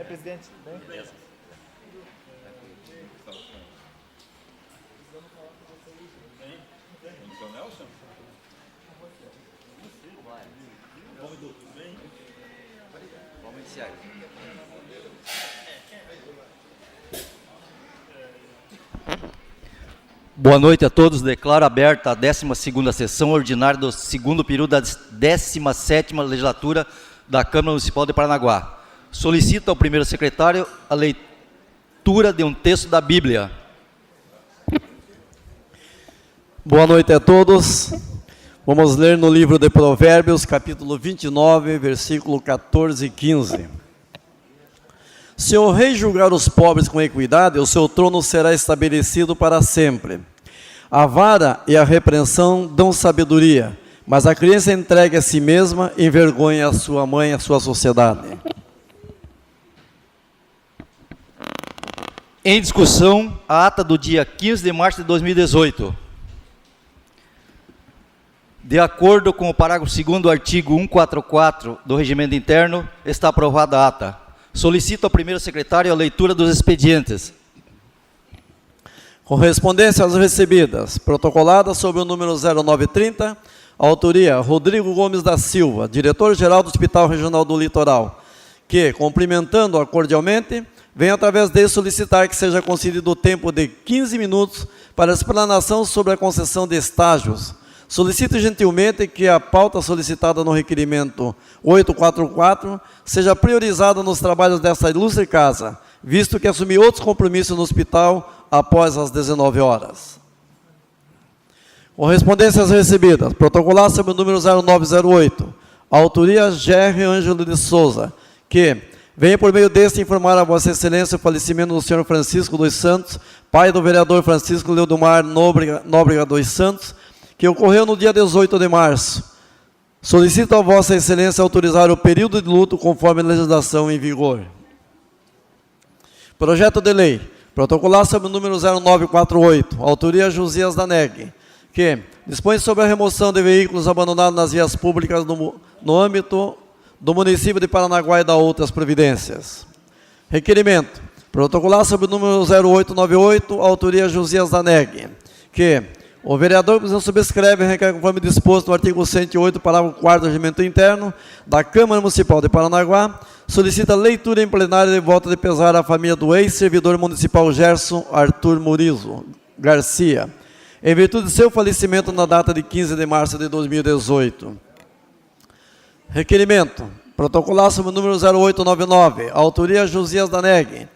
Presidente, bem? Nelson? Vamos iniciar. Boa noite a todos. Declaro aberta a 12ª sessão ordinária do segundo período da 17ª legislatura da Câmara Municipal de Paranaguá. Solicito ao primeiro secretário a leitura de um texto da Bíblia. Boa noite a todos. Vamos ler no livro de Provérbios, capítulo 29, versículo 14 e 15. Se o rei julgar os pobres com equidade, o seu trono será estabelecido para sempre. A vara e a repreensão dão sabedoria, mas a criança entregue a si mesma envergonha a sua mãe e a sua sociedade. Em discussão, a ata do dia 15 de março de 2018. De acordo com o parágrafo 2º do artigo 144 do Regimento Interno, está aprovada a ata. Solicito ao primeiro secretário a leitura dos expedientes. Correspondências recebidas. Protocolada sob o número 0930, autoria Rodrigo Gomes da Silva, diretor-geral do Hospital Regional do Litoral, que, cumprimentando-a cordialmente, vem através dele solicitar que seja concedido o tempo de 15 minutos para explanação sobre a concessão de estágios. Solicito gentilmente que a pauta solicitada no requerimento 844 seja priorizada nos trabalhos desta ilustre casa, visto que assumi outros compromissos no hospital após as 19 horas. Correspondências recebidas. Protocolar sob o número 0908, autoria Gerry Ângelo de Souza, que venho por meio deste informar a Vossa Excelência o falecimento do senhor Francisco dos Santos, pai do vereador Francisco Leodomar Nóbrega dos Santos, que ocorreu no dia 18 de março. Solicito a Vossa Excelência autorizar o período de luto conforme a legislação em vigor. Projeto de lei. Protocolar sob o número 0948, autoria Josias Daneg, que dispõe sobre a remoção de veículos abandonados nas vias públicas no âmbito do município de Paranaguá e da outras providências. Requerimento. Protocolar sob o número 0898, autoria Josias Daneg, que o vereador que subscreve e requer conforme disposto no artigo 108, parágrafo 4º do Regimento Interno da Câmara Municipal de Paranaguá, solicita leitura em plenário de voto de pesar à família do ex-servidor municipal Gerson Arthur Murizo Garcia, em virtude de seu falecimento na data de 15 de março de 2018. Requerimento. Protocolar sob o número 0899, autoria Josias Daneg,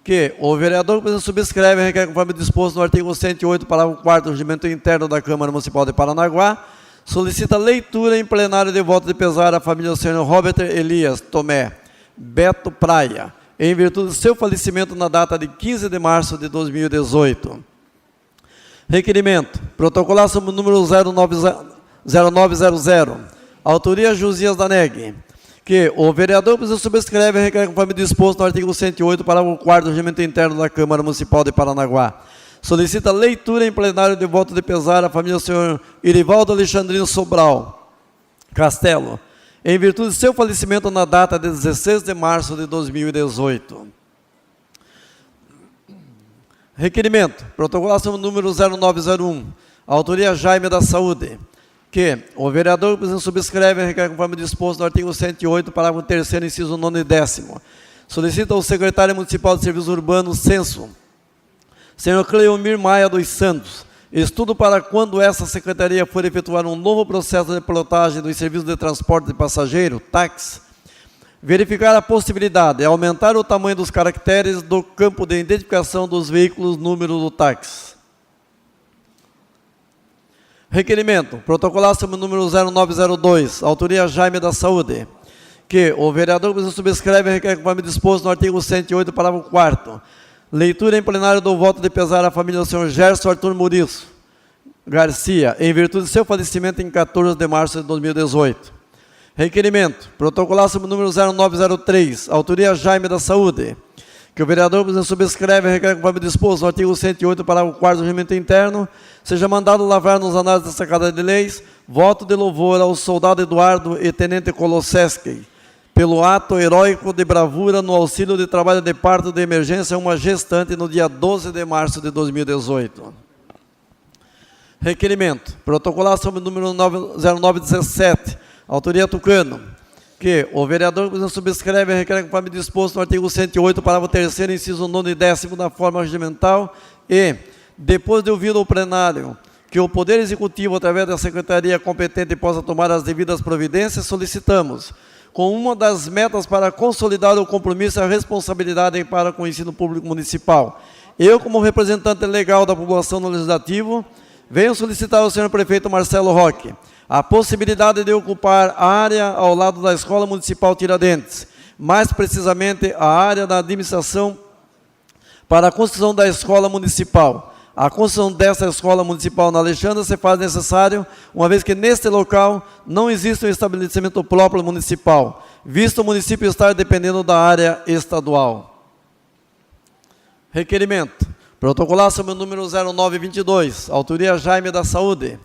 que o vereador que subscreve e requer conforme disposto no artigo 108, parágrafo 4º do Regimento Interno da Câmara Municipal de Paranaguá, solicita leitura em plenário de voto de pesar à família do senhor Robert Elias Tomé Beto Praia, em virtude do seu falecimento na data de 15 de março de 2018. Requerimento. Protocolar sob o número 0900, autoria Josias Daneg, que o vereador que subscreve e requer conforme disposto no artigo 108, parágrafo 4º do Regimento Interno da Câmara Municipal de Paranaguá, solicita leitura em plenário de voto de pesar à família do senhor Irivaldo Alexandrino Sobral Castelo, em virtude de seu falecimento na data de 16 de março de 2018. Requerimento. Protocolar sob o número 0901, autoria Jaime da Saúde, que o vereador que subscreve e requer conforme disposto no artigo 108, parágrafo 3º, inciso 9 e 10º, solicita ao secretário municipal de Serviços Urbanos, Censo, senhor Cleomir Maia dos Santos, estudo para quando essa secretaria for efetuar um novo processo de pilotagem dos serviços de transporte de passageiro, táxi, verificar a possibilidade de aumentar o tamanho dos caracteres do campo de identificação dos veículos número do táxi. Requerimento. Protocolar sob o número 0902, autoria Jaime da Saúde, que o vereador que subscreve e requer conforme disposto no artigo 108, parágrafo 4º, leitura em plenário do voto de pesar à família do senhor Gerson Arthur Murizo Garcia, em virtude de seu falecimento em 14 de março de 2018. Requerimento. Protocolar sob o número 0903, autoria Jaime da Saúde, que o vereador que subscreve e requer conforme disposto no artigo 108, parágrafo 4º do Regimento Interno, seja mandado lavrar nos anais desta Casa de Leis, voto de louvor ao soldado Eduardo e tenente Kolosewski, pelo ato heróico de bravura no auxílio de trabalho de parto de emergência a uma gestante no dia 12 de março de 2018. Requerimento. Protocolar sob o número 0917, autoria Tucano, que o vereador que subscreve requer conforme disposto no artigo 108, parágrafo 3º, inciso 9 e 10º da forma regimental e, depois de ouvido o plenário, que o Poder Executivo, através da Secretaria competente, possa tomar as devidas providências, solicitamos, com uma das metas para consolidar o compromisso e a responsabilidade para com o ensino público municipal. Eu, como representante legal da população no Legislativo, venho solicitar ao senhor prefeito Marcelo Roque a possibilidade de ocupar a área ao lado da Escola Municipal Tiradentes, mais precisamente a área da administração para a construção da Escola Municipal. A construção dessa Escola Municipal na Alexandra se faz necessário, uma vez que neste local não existe um estabelecimento próprio municipal, visto o município estar dependendo da área estadual. Requerimento. Protocolar sob o número 0922, autoria Jaime da Saúde,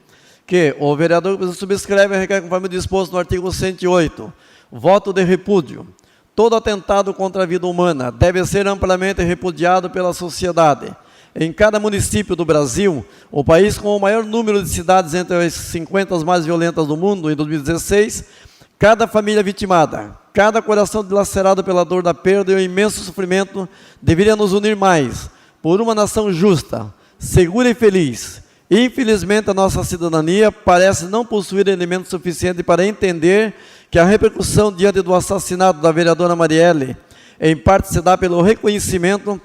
que o vereador que subscreve requer conforme disposto no artigo 108, voto de repúdio. Todo atentado contra a vida humana deve ser amplamente repudiado pela sociedade. Em cada município do Brasil, o país com o maior número de cidades entre as 50 mais violentas do mundo, em 2016, cada família vitimada, cada coração dilacerado pela dor da perda e o imenso sofrimento deveria nos unir mais, por uma nação justa, segura e feliz. Infelizmente, a nossa cidadania parece não possuir elementos suficientes para entender que a repercussão diante do assassinato da vereadora Marielle, em parte se dá pelo reconhecimento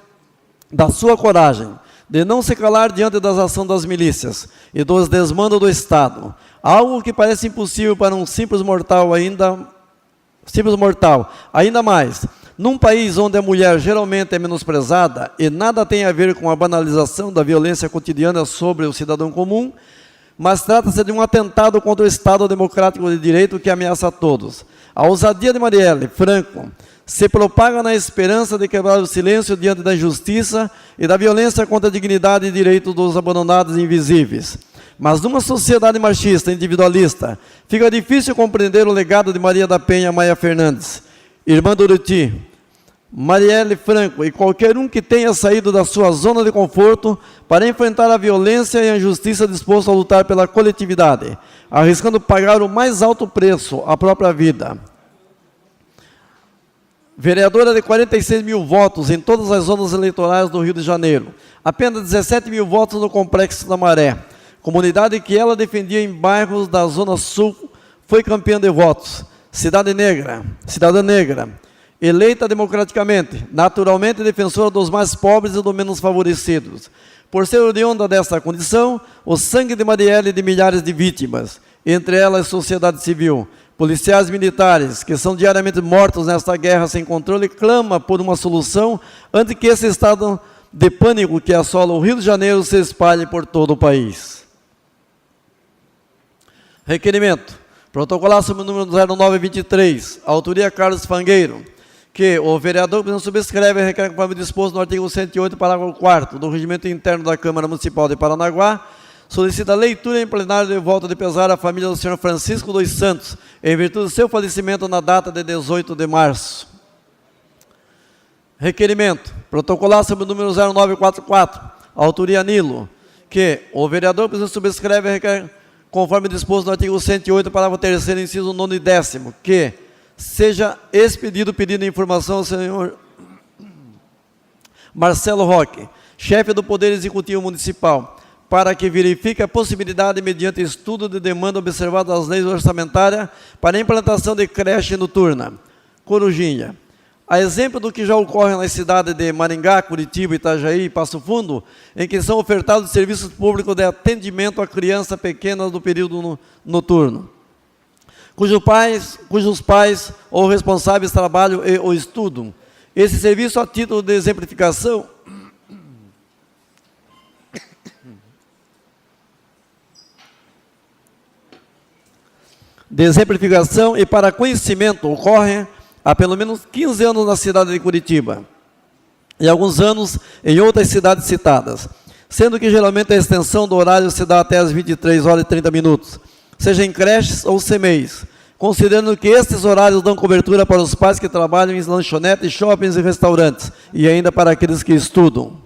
da sua coragem, de não se calar diante das ações das milícias e dos desmandos do Estado, algo que parece impossível para um simples mortal, ainda mais, num país onde a mulher geralmente é menosprezada e nada tem a ver com a banalização da violência cotidiana sobre o cidadão comum, mas trata-se de um atentado contra o Estado democrático de direito que ameaça a todos. A ousadia de Marielle Franco se propaga na esperança de quebrar o silêncio diante da injustiça e da violência contra a dignidade e direitos dos abandonados e invisíveis. Mas numa sociedade machista, individualista, fica difícil compreender o legado de Maria da Penha Maia Fernandes, irmã Doroti, Marielle Franco e qualquer um que tenha saído da sua zona de conforto para enfrentar a violência e a injustiça disposto a lutar pela coletividade, arriscando pagar o mais alto preço, a própria vida. Vereadora de 46 mil votos em todas as zonas eleitorais do Rio de Janeiro, apenas 17 mil votos no Complexo da Maré, comunidade que ela defendia em bairros da Zona Sul, foi campeã de votos. Cidadã negra, eleita democraticamente, naturalmente defensora dos mais pobres e dos menos favorecidos. Por ser oriunda desta condição, o sangue de Marielle e de milhares de vítimas, entre elas a sociedade civil, policiais militares, que são diariamente mortos nesta guerra sem controle, clama por uma solução antes que esse estado de pânico que assola o Rio de Janeiro se espalhe por todo o país. Requerimento. Protocolar sob o número 0923, autoria Carlos Fangueiro, que o vereador que não subscreve requer conforme disposto no artigo 108, parágrafo 4º do Regimento Interno da Câmara Municipal de Paranaguá, solicita leitura em plenário de voto de pesar à família do senhor Francisco dos Santos, em virtude do seu falecimento na data de 18 de março. Requerimento. Protocolar sob o número 0944, autoria Nilo, que o vereador que não subscreve requer conforme disposto no artigo 108, parágrafo 3º, inciso 9 e 10º, que seja expedido pedido de informação ao senhor Marcelo Roque, chefe do Poder Executivo Municipal, para que verifique a possibilidade, mediante estudo de demanda observada as leis orçamentárias, para a implantação de creche noturna, Corujinha. A exemplo do que já ocorre nas cidades de Maringá, Curitiba, Itajaí e Passo Fundo, em que são ofertados serviços públicos de atendimento a crianças pequenas no período noturno, cujos pais ou responsáveis trabalham e ou estudam. Esse serviço, a título de exemplificação, e para conhecimento ocorre há pelo menos 15 anos na cidade de Curitiba e alguns anos em outras cidades citadas, sendo que geralmente a extensão do horário se dá até as 23 horas e 30 minutos, seja em creches ou CMEIs, considerando que estes horários dão cobertura para os pais que trabalham em lanchonetes, shoppings e restaurantes, e ainda para aqueles que estudam.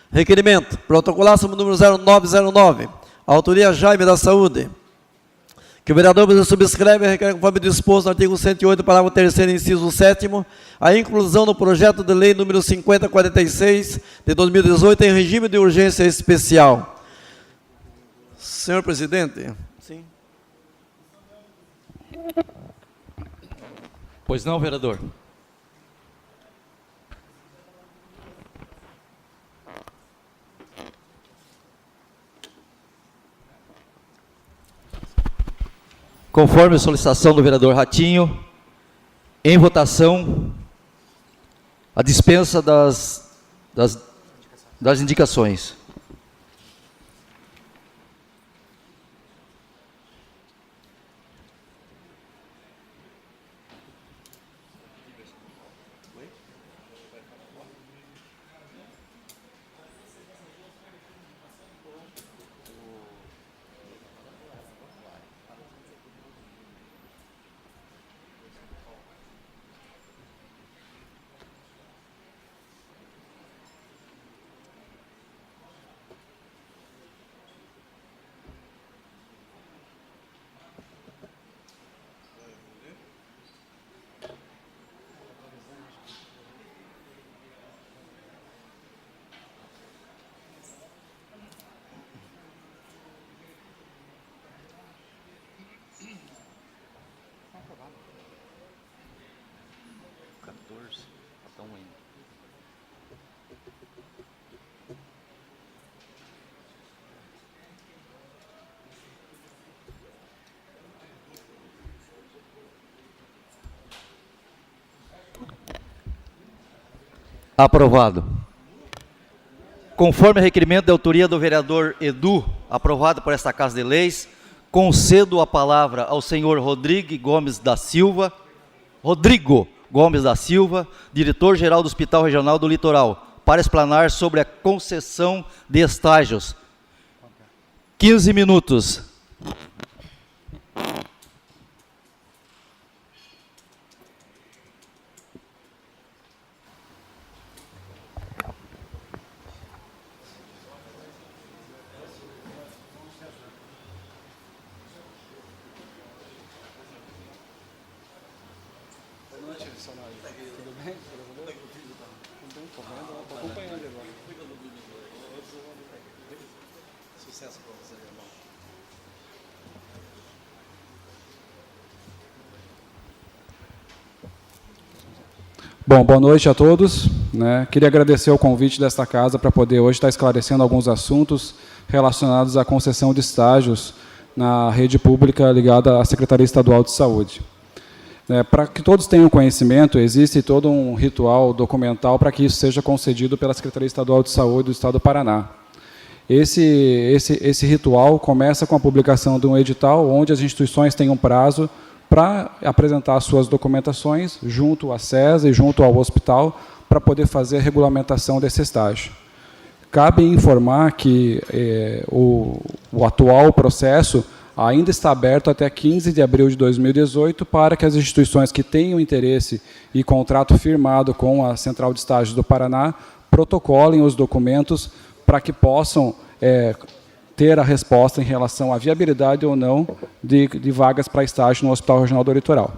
Requerimento, protocolar sob o número 0909, autoria Jaime da Saúde, que o vereador subscreve e requer, conforme disposto no artigo 108, parágrafo 3º, inciso 7º, a inclusão no projeto de lei número 5046 de 2018 em regime de urgência especial. Senhor presidente. Sim. Pois não, vereador. Conforme a solicitação do vereador Ratinho, em votação, a dispensa das indicações. Aprovado. Conforme requerimento de autoria do vereador Edu, aprovado por esta Casa de Leis, concedo a palavra ao senhor Rodrigo Gomes da Silva, diretor-geral do Hospital Regional do Litoral, para explanar sobre a concessão de estágios. 15 minutos. Bom, boa noite a todos. Queria agradecer o convite desta casa para poder hoje estar esclarecendo alguns assuntos relacionados à concessão de estágios na rede pública ligada à Secretaria Estadual de Saúde. Para que todos tenham conhecimento, existe todo um ritual documental para que isso seja concedido pela Secretaria Estadual de Saúde do Estado do Paraná. Esse ritual começa com a publicação de um edital, onde as instituições têm um prazo para apresentar suas documentações junto à SESA e junto ao hospital para poder fazer a regulamentação desse estágio. Cabe informar que o atual processo ainda está aberto até 15 de abril de 2018 para que as instituições que tenham interesse e contrato firmado com a Central de Estágios do Paraná protocolem os documentos para que possam ter a resposta em relação à viabilidade ou não de vagas para estágio no Hospital Regional do Litoral.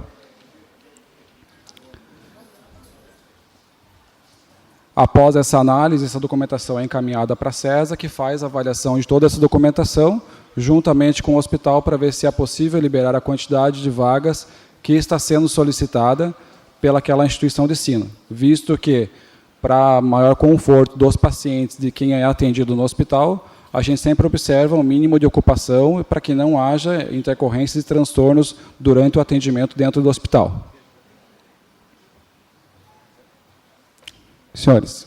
Após essa análise, essa documentação é encaminhada para a SESA, que faz a avaliação de toda essa documentação, juntamente com o hospital, para ver se é possível liberar a quantidade de vagas que está sendo solicitada pelaquela instituição de ensino, visto que, para maior conforto dos pacientes de quem é atendido no hospital, a gente sempre observa um mínimo de ocupação para que não haja intercorrências e transtornos durante o atendimento dentro do hospital. Senhores.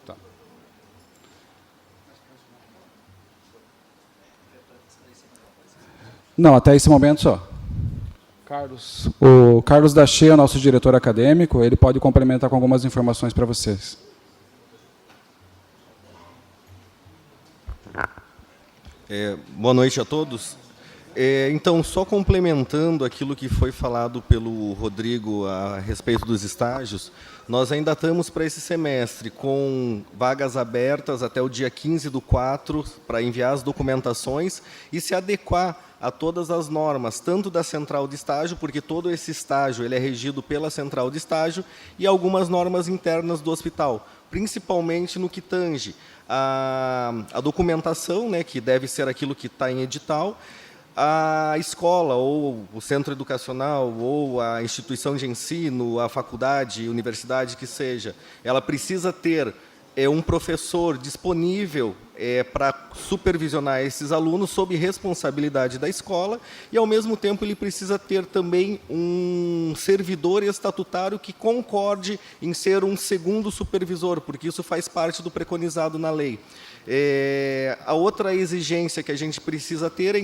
Tá. Não, até esse momento só. O Carlos Dachê é nosso diretor acadêmico, ele pode complementar com algumas informações para vocês. Boa noite a todos. Então, só complementando aquilo que foi falado pelo Rodrigo a respeito dos estágios, nós ainda estamos para esse semestre com vagas abertas até o dia 15/4 para enviar as documentações e se adequar a todas as normas, tanto da central de estágio, porque todo esse estágio ele é regido pela central de estágio, e algumas normas internas do hospital, principalmente no que tange a documentação, né, que deve ser aquilo que está em edital, a escola, ou o centro educacional, ou a instituição de ensino, a faculdade, universidade que seja, ela precisa ter um professor disponível para supervisionar esses alunos sob responsabilidade da escola, e, ao mesmo tempo, ele precisa ter também um servidor estatutário que concorde em ser um segundo supervisor, porque isso faz parte do preconizado na lei. A outra exigência que a gente precisa ter é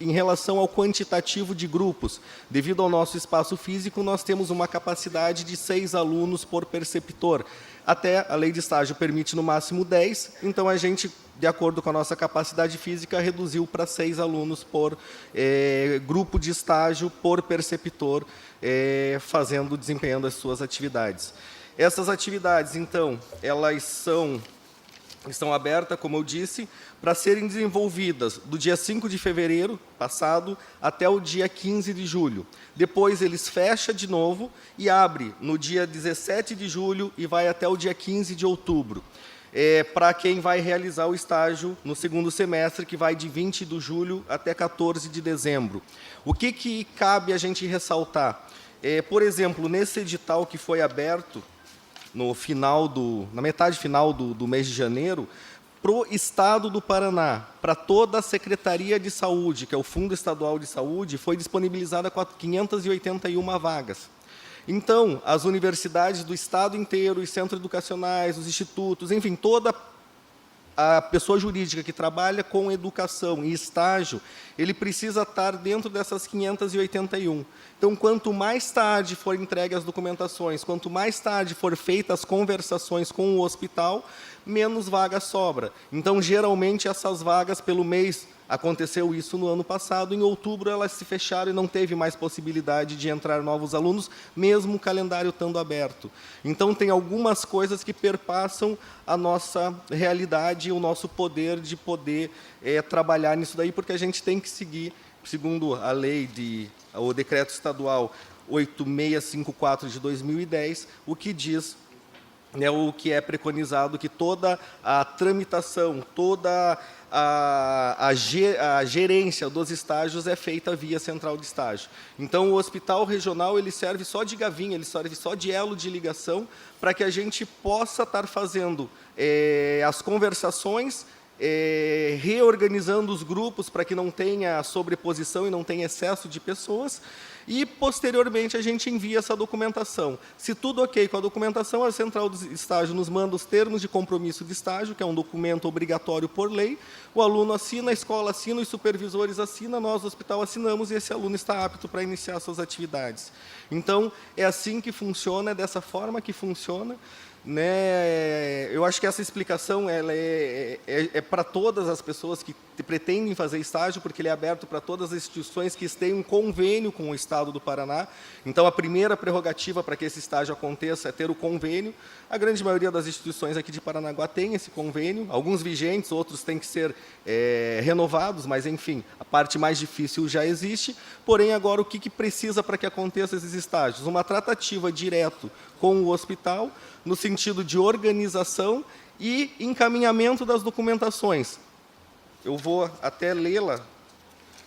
em relação ao quantitativo de grupos. Devido ao nosso espaço físico, nós temos uma capacidade de 6 alunos por preceptor. Até a lei de estágio permite no máximo 10, então a gente, de acordo com a nossa capacidade física, reduziu para 6 alunos por grupo de estágio, por preceptor, desempenhando as suas atividades. Essas atividades, então, elas estão abertas, como eu disse, para serem desenvolvidas do dia 5 de fevereiro passado até o dia 15 de julho. Depois eles fecham de novo e abre no dia 17 de julho e vai até o dia 15 de outubro. Para quem vai realizar o estágio no segundo semestre, que vai de 20 de julho até 14 de dezembro. O que cabe a gente ressaltar? Por exemplo, nesse edital que foi aberto, na metade final do mês de janeiro, para o Estado do Paraná, para toda a Secretaria de Saúde, que é o Fundo Estadual de Saúde, foi disponibilizada 581 vagas. Então, as universidades do Estado inteiro, os centros educacionais, os institutos, enfim, toda a pessoa jurídica que trabalha com educação e estágio, ele precisa estar dentro dessas 581. Então, quanto mais tarde for entregue as documentações, quanto mais tarde for feitas as conversações com o hospital, menos vaga sobra. Então, geralmente, essas vagas pelo mês, aconteceu isso no ano passado, em outubro elas se fecharam e não teve mais possibilidade de entrar novos alunos, mesmo o calendário estando aberto. Então, tem algumas coisas que perpassam a nossa realidade e o nosso poder de poder trabalhar nisso daí, porque a gente tem que seguir, segundo a lei, o decreto estadual 8654 de 2010, o que diz, o que é preconizado, que toda a tramitação, toda a gerência dos estágios é feita via central de estágio. Então, o hospital regional ele serve só de gavinha, ele serve só de elo de ligação, para que a gente possa estar fazendo as conversações, reorganizando os grupos para que não tenha sobreposição e não tenha excesso de pessoas, e, posteriormente, a gente envia essa documentação. Se tudo ok com a documentação, a central de estágio nos manda os termos de compromisso de estágio, que é um documento obrigatório por lei, o aluno assina, a escola assina, os supervisores assinam, nós, do hospital, assinamos, e esse aluno está apto para iniciar suas atividades. Então, é assim que funciona, é dessa forma que funciona. Eu acho que essa explicação ela é para todas as pessoas que pretendem fazer estágio, porque ele é aberto para todas as instituições que têm um convênio com o Estado do Paraná. Então, a primeira prerrogativa para que esse estágio aconteça é ter o convênio. A grande maioria das instituições aqui de Paranaguá tem esse convênio, alguns vigentes, outros têm que ser renovados, mas, enfim, a parte mais difícil já existe. Porém, agora, o que precisa para que aconteça esses estágios? Uma tratativa direto com o hospital, no sentido de organização e encaminhamento das documentações. Eu vou até lê-la,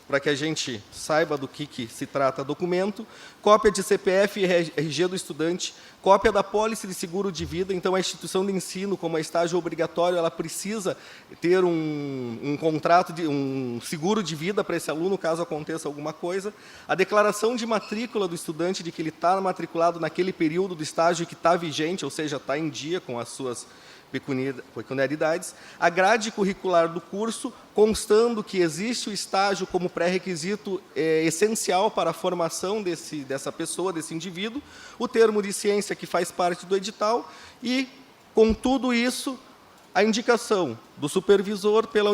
para que a gente saiba do que se trata documento. Cópia de CPF e RG do estudante, cópia da pólice de seguro de vida. Então, a instituição de ensino, como é estágio obrigatório, ela precisa ter um contrato, um seguro de vida para esse aluno, caso aconteça alguma coisa. A declaração de matrícula do estudante, de que ele está matriculado naquele período do estágio que está vigente, ou seja, está em dia com as suas peculiaridades, a grade curricular do curso, constando que existe o estágio como pré-requisito essencial para a formação dessa pessoa, desse indivíduo, o termo de ciência que faz parte do edital, e, com tudo isso, a indicação do supervisor pela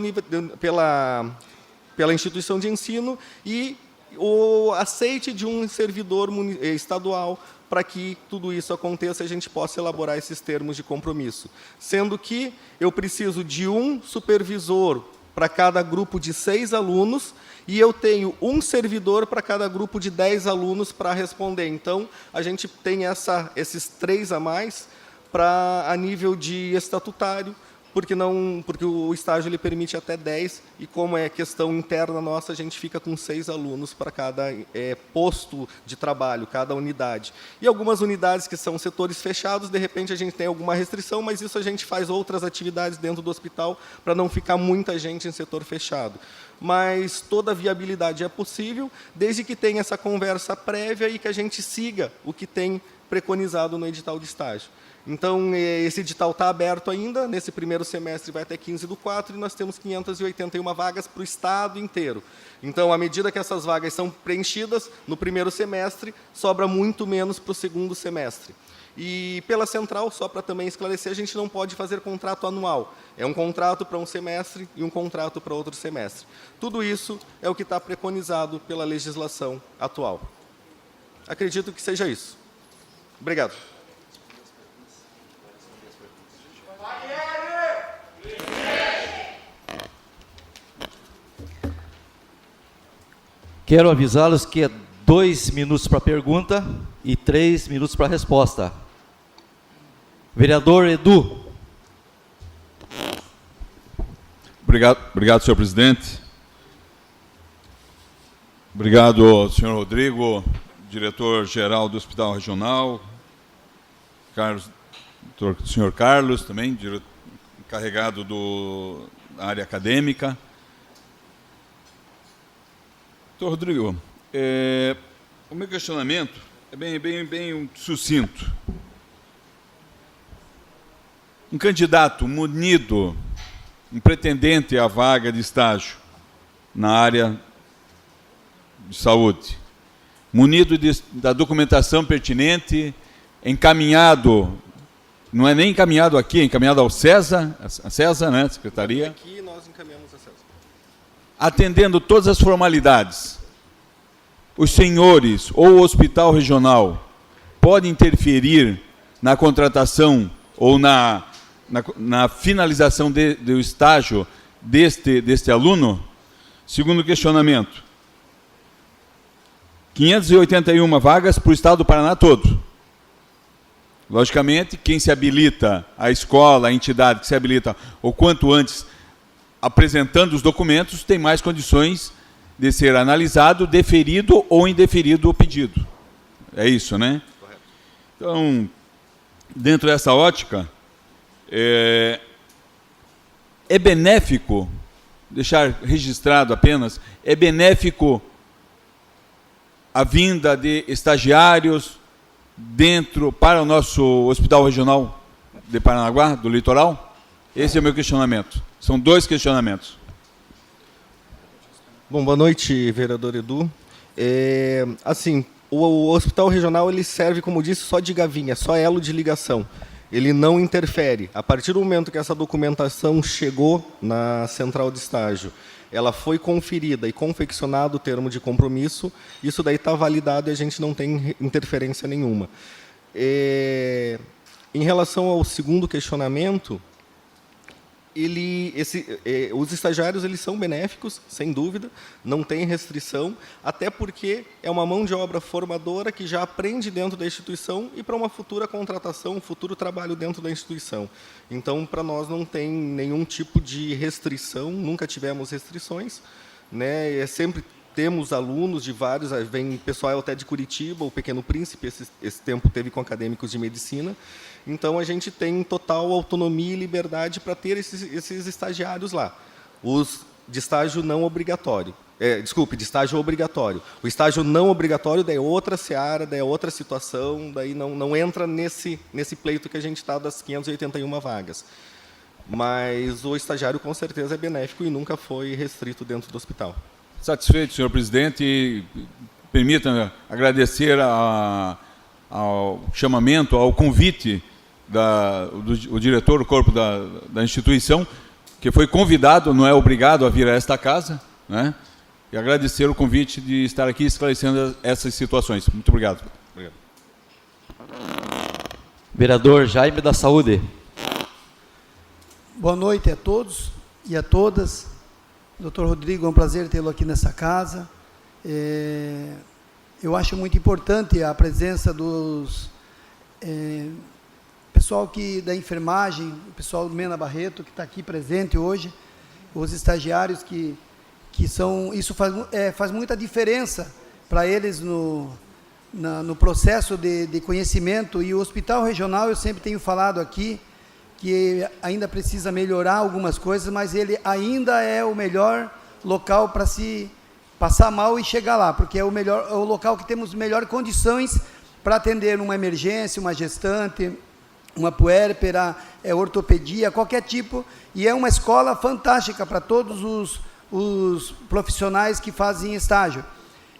instituição de ensino e o aceite de um servidor estadual para que tudo isso aconteça e a gente possa elaborar esses termos de compromisso. Sendo que eu preciso de um supervisor para cada grupo de 6 alunos e eu tenho um servidor para cada grupo de 10 alunos para responder. Então, a gente tem esses 3 a mais a nível de estatutário, porque o estágio ele permite até 10, e como é questão interna nossa, a gente fica com 6 alunos para cada posto de trabalho, cada unidade. E algumas unidades que são setores fechados, de repente a gente tem alguma restrição, mas isso a gente faz outras atividades dentro do hospital para não ficar muita gente em setor fechado. Mas toda a viabilidade é possível, desde que tenha essa conversa prévia e que a gente siga o que tem preconizado no edital de estágio. Então, esse edital está aberto ainda, nesse primeiro semestre vai até 15/4, e nós temos 581 vagas para o estado inteiro. Então, à medida que essas vagas são preenchidas, no primeiro semestre, sobra muito menos para o segundo semestre. E pela central, só para também esclarecer, a gente não pode fazer contrato anual. É um contrato para um semestre e um contrato para outro semestre. Tudo isso é o que está preconizado pela legislação atual. Acredito que seja isso. Obrigado. Quero avisá-los que é 2 minutos para pergunta e 3 minutos para resposta. Vereador Edu. Obrigado, senhor presidente. Obrigado, senhor Rodrigo, diretor-geral do Hospital Regional, senhor Carlos, também, encarregado da área acadêmica. Doutor Rodrigo, o meu questionamento é bem sucinto. Um candidato munido, um pretendente à vaga de estágio na área de saúde, munido da documentação pertinente, encaminhado, não é nem encaminhado aqui, é encaminhado ao César, a César, né, secretaria. Aqui nós encaminhamos a César. Atendendo todas as formalidades, os senhores ou o hospital regional podem interferir na contratação ou na finalização do estágio deste aluno? Segundo questionamento, 581 vagas para o estado do Paraná todo. Logicamente, quem se habilita, a escola, a entidade que se habilita o quanto antes, apresentando os documentos, tem mais condições de ser analisado, deferido ou indeferido o pedido. É isso, né? Correto. Então, dentro dessa ótica, é benéfico, deixar registrado apenas, é benéfico a vinda de estagiários para o nosso Hospital Regional de Paranaguá, do Litoral? Esse é o meu questionamento. São 2 questionamentos. Bom, boa noite, vereador Edu. Assim, o Hospital Regional ele serve, como disse, só de gavinha, só elo de ligação. Ele não interfere. A partir do momento que essa documentação chegou na central de estágio, ela foi conferida e confeccionado o termo de compromisso, isso daí está validado e a gente não tem interferência nenhuma. Em relação ao segundo questionamento, os estagiários eles são benéficos, sem dúvida, não tem restrição, até porque é uma mão de obra formadora que já aprende dentro da instituição e para uma futura contratação, um futuro trabalho dentro da instituição. Então, para nós não tem nenhum tipo de restrição, nunca tivemos restrições, né? Sempre temos alunos de vários, vem pessoal até de Curitiba, o Pequeno Príncipe, esse tempo teve com acadêmicos de medicina. Então, a gente tem total autonomia e liberdade para ter esses estagiários lá. Os de estágio não obrigatório. De estágio obrigatório. O estágio não obrigatório daí é outra seara, daí é outra situação, daí não entra nesse pleito que a gente está das 581 vagas. Mas o estagiário, com certeza, é benéfico e nunca foi restrito dentro do hospital. Satisfeito, senhor presidente, e permita-me agradecer ao chamamento, ao convite o diretor, o corpo da instituição, que foi convidado, não é obrigado a vir a esta casa, né? E agradecer o convite de estar aqui esclarecendo essas situações. Muito obrigado. Obrigado. Vereador Jaime da Saúde. Boa noite a todos e a todas. Doutor Rodrigo, é um prazer tê-lo aqui nessa casa. Eu acho muito importante a presença dos pessoal da enfermagem, o pessoal do Mena Barreto, que está aqui presente hoje, os estagiários que são... Isso faz muita diferença para eles no processo de conhecimento. E o Hospital Regional, eu sempre tenho falado aqui, que ainda precisa melhorar algumas coisas, mas ele ainda é o melhor local para se passar mal e chegar lá, porque é o local que temos melhores condições para atender uma emergência, uma gestante, uma puérpera, ortopedia, qualquer tipo, e é uma escola fantástica para todos os profissionais que fazem estágio.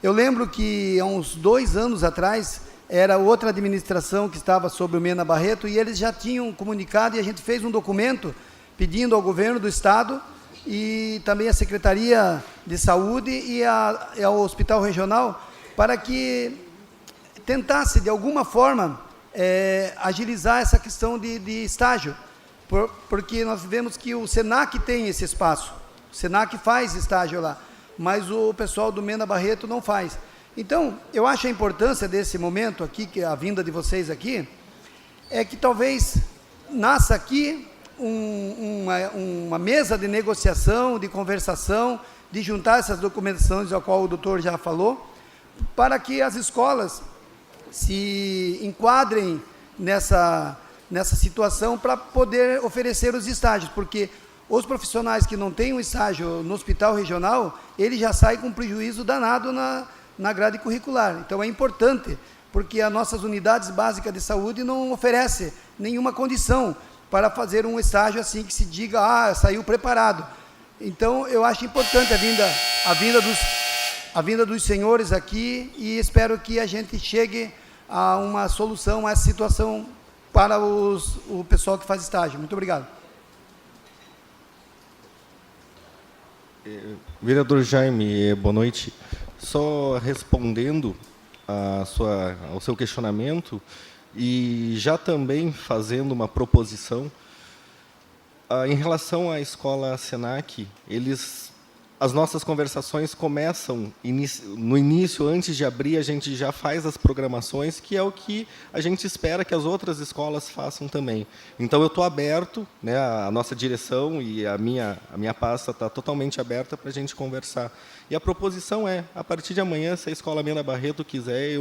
Eu lembro que há uns 2 anos atrás, era outra administração que estava sobre o Mena Barreto, e eles já tinham comunicado, e a gente fez um documento pedindo ao governo do Estado e também à Secretaria de Saúde e ao Hospital Regional, para que tentasse, de alguma forma, agilizar essa questão de estágio, porque nós vemos que o SENAC tem esse espaço, o SENAC faz estágio lá, mas o pessoal do Mena Barreto não faz. Então, eu acho a importância desse momento aqui, que a vinda de vocês aqui, é que talvez nasça aqui uma mesa de negociação, de conversação, de juntar essas documentações, a qual o doutor já falou, para que as escolas se enquadrem nessa situação para poder oferecer os estágios, porque os profissionais que não têm um estágio no hospital regional, ele já sai com prejuízo danado na grade curricular. Então é importante, porque as nossas unidades básicas de saúde não oferecem nenhuma condição para fazer um estágio assim que se diga, saiu preparado. Então eu acho importante a vinda dos senhores aqui, e espero que a gente chegue a uma solução a essa situação para o pessoal que faz estágio. Muito obrigado. Vereador Jaime, boa noite. Só respondendo ao seu questionamento e já também fazendo uma proposição, em relação à escola SENAC, as nossas conversações começam no início, antes de abrir, a gente já faz as programações, que é o que a gente espera que as outras escolas façam também. Então, eu estou aberto, né, a nossa direção e a minha pasta está totalmente aberta para a gente conversar. E a proposição é, a partir de amanhã, se a Escola Mena Barreto quiser,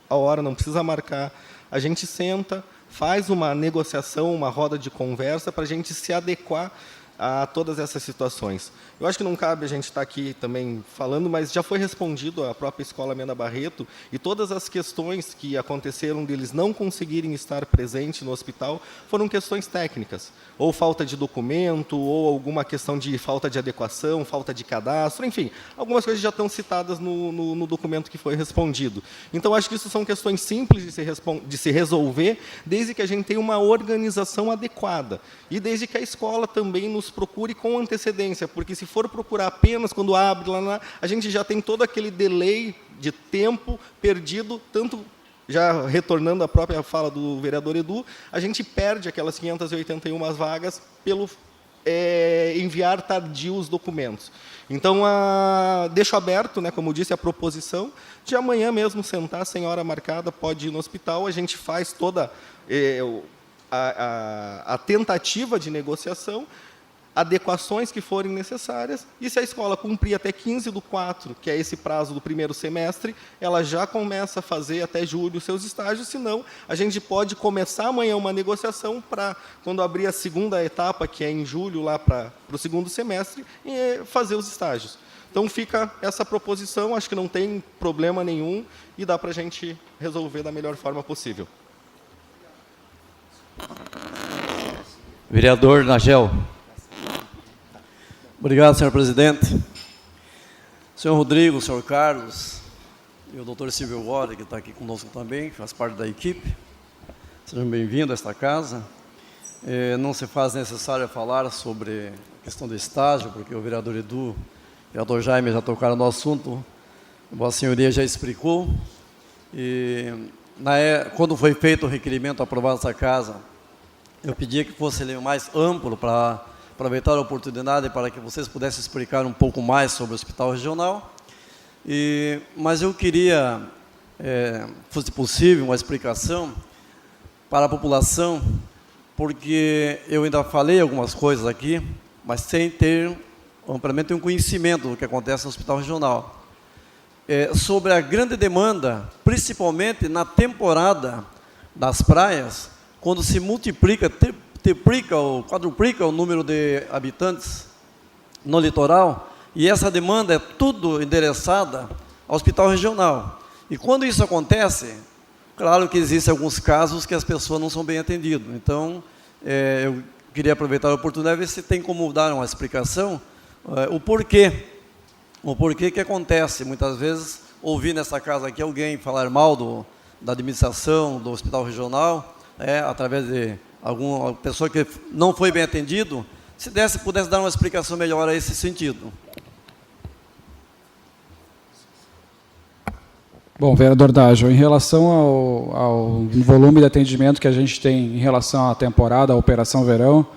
a hora não precisa marcar, a gente senta, faz uma negociação, uma roda de conversa para a gente se adequar a todas essas situações. Eu acho que não cabe a gente estar aqui também falando, mas já foi respondido à própria Escola Mena Barreto, e todas as questões que aconteceram deles não conseguirem estar presentes no hospital foram questões técnicas, ou falta de documento, ou alguma questão de falta de adequação, falta de cadastro, enfim, algumas coisas já estão citadas no documento que foi respondido. Então, acho que isso são questões simples de se resolver, desde que a gente tenha uma organização adequada, e desde que a escola também nos procure com antecedência, porque se for procurar apenas quando abre, a gente já tem todo aquele delay de tempo perdido, tanto, já retornando à própria fala do vereador Edu, a gente perde aquelas 581 vagas pelo enviar tardio os documentos. Então, deixo aberto, né, como disse, a proposição de amanhã mesmo sentar, sem hora marcada, pode ir no hospital, a gente faz toda a tentativa de negociação, adequações que forem necessárias, e se a escola cumprir até 15/4, que é esse prazo do primeiro semestre, ela já começa a fazer até julho os seus estágios, senão a gente pode começar amanhã uma negociação para, quando abrir a segunda etapa, que é em julho, lá para o segundo semestre, fazer os estágios. Então fica essa proposição, acho que não tem problema nenhum, e dá para a gente resolver da melhor forma possível. Vereador Nagel. Obrigado, senhor presidente. Senhor Rodrigo, senhor Carlos, e o doutor Silvio Ward, que está aqui conosco também, faz parte da equipe. Sejam bem-vindos a esta casa. Não se faz necessário falar sobre a questão do estágio, porque o vereador Edu, o vereador Jaime já tocaram no assunto, Vossa Senhoria já explicou. E quando foi feito o requerimento aprovado essa casa, eu pedia que fosse ele mais amplo para aproveitar a oportunidade para que vocês pudessem explicar um pouco mais sobre o hospital regional. Mas eu queria, fosse possível, uma explicação para a população, porque eu ainda falei algumas coisas aqui, mas sem ter amplamente um conhecimento do que acontece no hospital regional. Sobre a grande demanda, principalmente na temporada das praias, quando se multiplica, triplica ou quadruplica o número de habitantes no litoral, e essa demanda é tudo endereçada ao hospital regional. E quando isso acontece, claro que existem alguns casos que as pessoas não são bem atendidas. Então, eu queria aproveitar a oportunidade, ver se tem como dar uma explicação, o porquê que acontece. Muitas vezes, ouvi nessa casa aqui alguém falar mal da administração do hospital regional, através de alguma pessoa que não foi bem atendido. Se pudesse dar uma explicação melhor a esse sentido. Bom, vereador Dágio, em relação ao volume de atendimento que a gente tem em relação à temporada, à Operação Verão,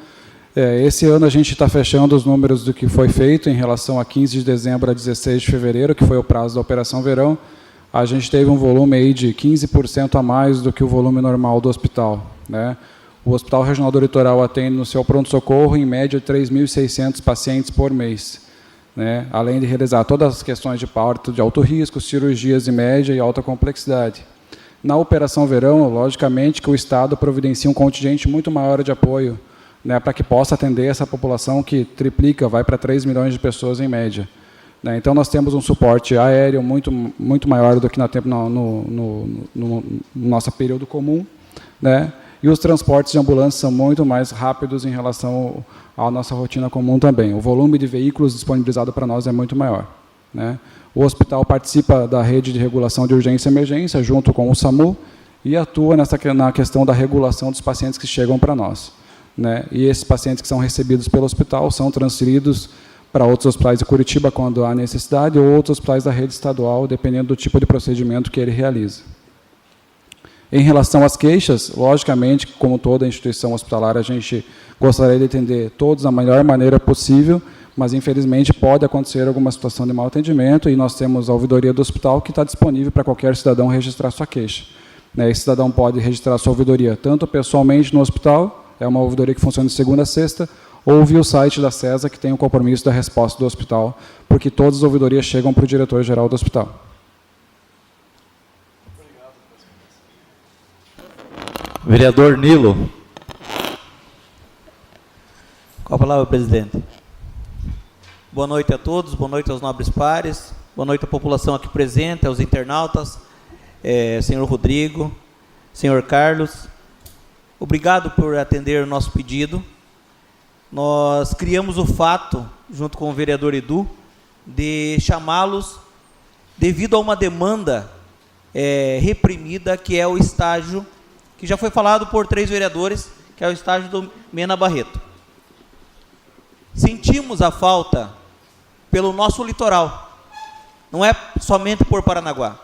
esse ano a gente está fechando os números do que foi feito em relação a 15 de dezembro a 16 de fevereiro, que foi o prazo da Operação Verão. A gente teve um volume aí de 15% a mais do que o volume normal do hospital, né? O Hospital Regional do Litoral atende no seu pronto-socorro, em média, 3.600 pacientes por mês, né? Além de realizar todas as questões de parto de alto risco, cirurgias de média e alta complexidade. Na Operação Verão, logicamente que o Estado providencia um contingente muito maior de apoio, né, para que possa atender essa população que triplica, vai para 3 milhões de pessoas em média, né? Então, nós temos um suporte aéreo muito maior do que no nosso período comum, né? E os transportes de ambulância são muito mais rápidos em relação à nossa rotina comum também. O volume de veículos disponibilizado para nós é muito maior, né? O hospital participa da rede de regulação de urgência e emergência, junto com o SAMU, e atua na questão da regulação dos pacientes que chegam para nós, né? E esses pacientes que são recebidos pelo hospital são transferidos para outros hospitais de Curitiba, quando há necessidade, ou outros hospitais da rede estadual, dependendo do tipo de procedimento que ele realiza. Em relação às queixas, logicamente, como toda instituição hospitalar, a gente gostaria de atender todos da melhor maneira possível, mas, infelizmente, pode acontecer alguma situação de mau atendimento, e nós temos a ouvidoria do hospital que está disponível para qualquer cidadão registrar sua queixa, né? Esse cidadão pode registrar sua ouvidoria tanto pessoalmente no hospital, é uma ouvidoria que funciona de segunda a sexta, ou via o site da CESA, que tem o compromisso da resposta do hospital, porque todas as ouvidorias chegam para o diretor-geral do hospital. Vereador Nilo. Com a palavra, presidente. Boa noite a todos, boa noite aos nobres pares, boa noite à população aqui presente, aos internautas, senhor Rodrigo, senhor Carlos. Obrigado por atender o nosso pedido. Nós criamos o fato, junto com o vereador Edu, de chamá-los devido a uma demanda reprimida, que é o estágio, que já foi falado por 3 vereadores, que é o estágio do Mena Barreto. Sentimos a falta pelo nosso litoral, não é somente por Paranaguá.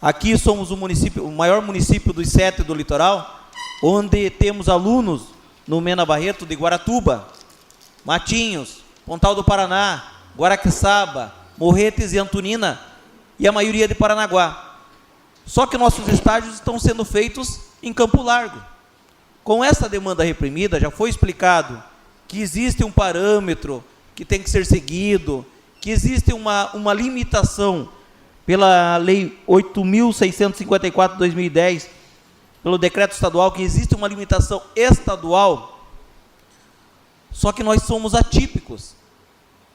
Aqui somos o maior município dos 7 do litoral, onde temos alunos no Mena Barreto de Guaratuba, Matinhos, Pontal do Paraná, Guaraqueçaba, Morretes e Antonina, e a maioria de Paranaguá. Só que nossos estágios estão sendo feitos em Campo Largo. Com essa demanda reprimida, já foi explicado que existe um parâmetro que tem que ser seguido, que existe uma limitação pela Lei 8.654 de 2010, pelo decreto estadual, que existe uma limitação estadual. Só que nós somos atípicos.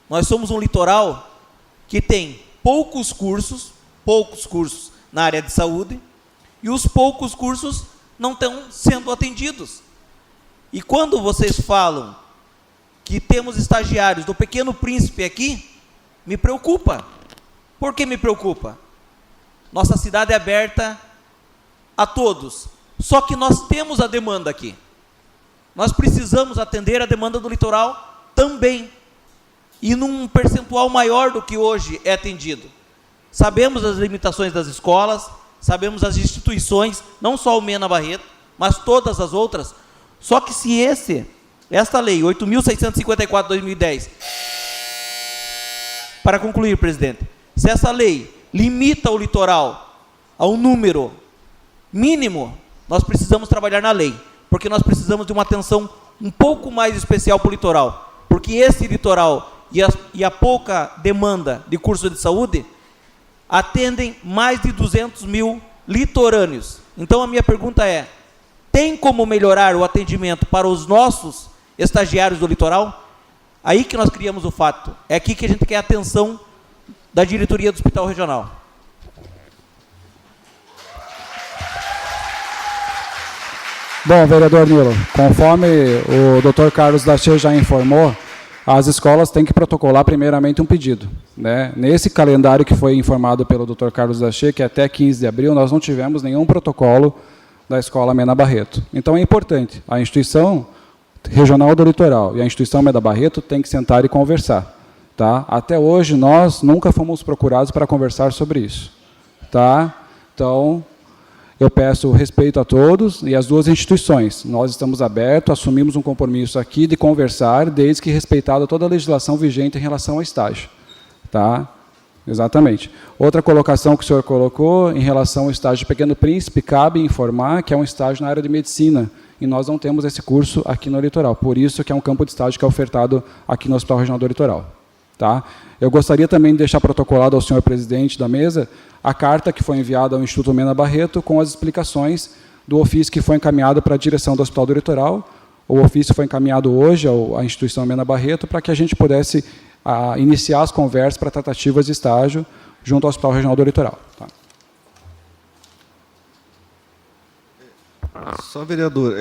Nós somos um litoral que tem poucos cursos na área de saúde, e os poucos cursos não estão sendo atendidos. E quando vocês falam que temos estagiários do Pequeno Príncipe aqui, me preocupa. Por que me preocupa? Nossa cidade é aberta a todos, Só que nós temos a demanda aqui. Nós precisamos atender a demanda do litoral também. E num percentual maior do que hoje é atendido. Sabemos as limitações das escolas, sabemos as instituições, não só o Mena Barreto, mas todas as outras. Só que se esta lei, 8.654 de 2010, para concluir, presidente, se essa lei limita o litoral ao número mínimo, nós precisamos trabalhar na lei, porque nós precisamos de uma atenção um pouco mais especial para o litoral, porque esse litoral e a pouca demanda de curso de saúde atendem mais de 200 mil litorâneos. Então a minha pergunta é, tem como melhorar o atendimento para os nossos estagiários do litoral? Aí que nós criamos o fato. É aqui que a gente quer a atenção da diretoria do Hospital Regional. Bom, vereador Nilo, conforme o Dr. Carlos Dachê já informou, as escolas têm que protocolar primeiramente um pedido, né? Nesse calendário que foi informado pelo Dr. Carlos Dachê, que é até 15 de abril, nós não tivemos nenhum protocolo da Escola Mena Barreto. Então é importante, a instituição regional do litoral e a instituição Mena Barreto tem que sentar e conversar. Tá? Até hoje nós nunca fomos procurados para conversar sobre isso. Tá? Então, eu peço respeito a todos e às duas instituições. Nós estamos abertos, assumimos um compromisso aqui de conversar, desde que respeitada toda a legislação vigente em relação ao estágio. Tá? Exatamente. Outra colocação que o senhor colocou, em relação ao estágio de Pequeno Príncipe, cabe informar que é um estágio na área de medicina, e nós não temos esse curso aqui no litoral. Por isso que é um campo de estágio que é ofertado aqui no Hospital Regional do Litoral. Tá? Eu gostaria também de deixar protocolado ao senhor presidente da mesa a carta que foi enviada ao Instituto Mena Barreto com as explicações do ofício que foi encaminhado para a direção do Hospital do Litoral. O ofício foi encaminhado hoje à instituição Mena Barreto para que a gente pudesse iniciar as conversas para tratativas de estágio junto ao Hospital Regional do Litoral. Tá? Só, vereador,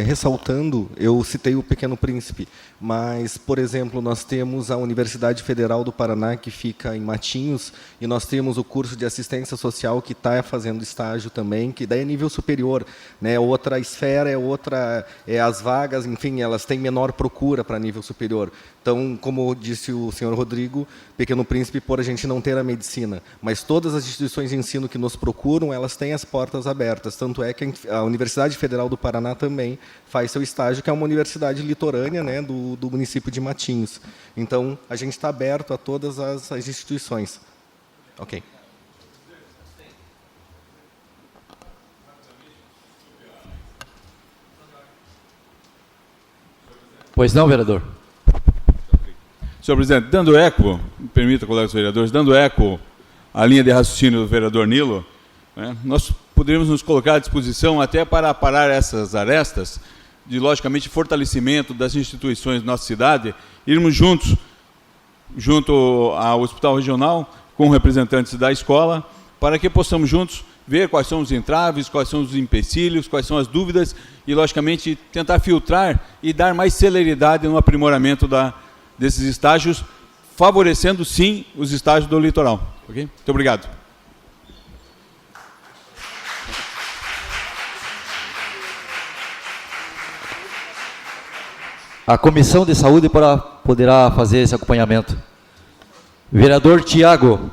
ressaltando, eu citei o Pequeno Príncipe, mas, por exemplo, nós temos a Universidade Federal do Paraná, que fica em Matinhos, e nós temos o curso de assistência social, que está fazendo estágio também, que daí é nível superior, né? Outra esfera, as vagas, enfim, elas têm menor procura para nível superior. Então, como disse o senhor Rodrigo, Pequeno Príncipe, por a gente não ter a medicina, mas todas as instituições de ensino que nos procuram, elas têm as portas abertas, tanto é que a Universidade Federal do Paraná também faz seu estágio, que é uma universidade litorânea, né, do município de Matinhos. Então, a gente está aberto a todas as instituições. Ok. Pois não, vereador? Senhor presidente, dando eco, me permita, colegas vereadores, dando eco à linha de raciocínio do vereador Nilo, né, nós poderíamos nos colocar à disposição até para parar essas arestas de, logicamente, fortalecimento das instituições da nossa cidade, irmos juntos, junto ao Hospital Regional, com representantes da escola, para que possamos juntos ver quais são os entraves, quais são os empecilhos, quais são as dúvidas e, logicamente, tentar filtrar e dar mais celeridade no aprimoramento desses estágios, favorecendo, sim, os estágios do litoral. Okay? Muito obrigado. A Comissão de Saúde poderá fazer esse acompanhamento. Vereador Tiago.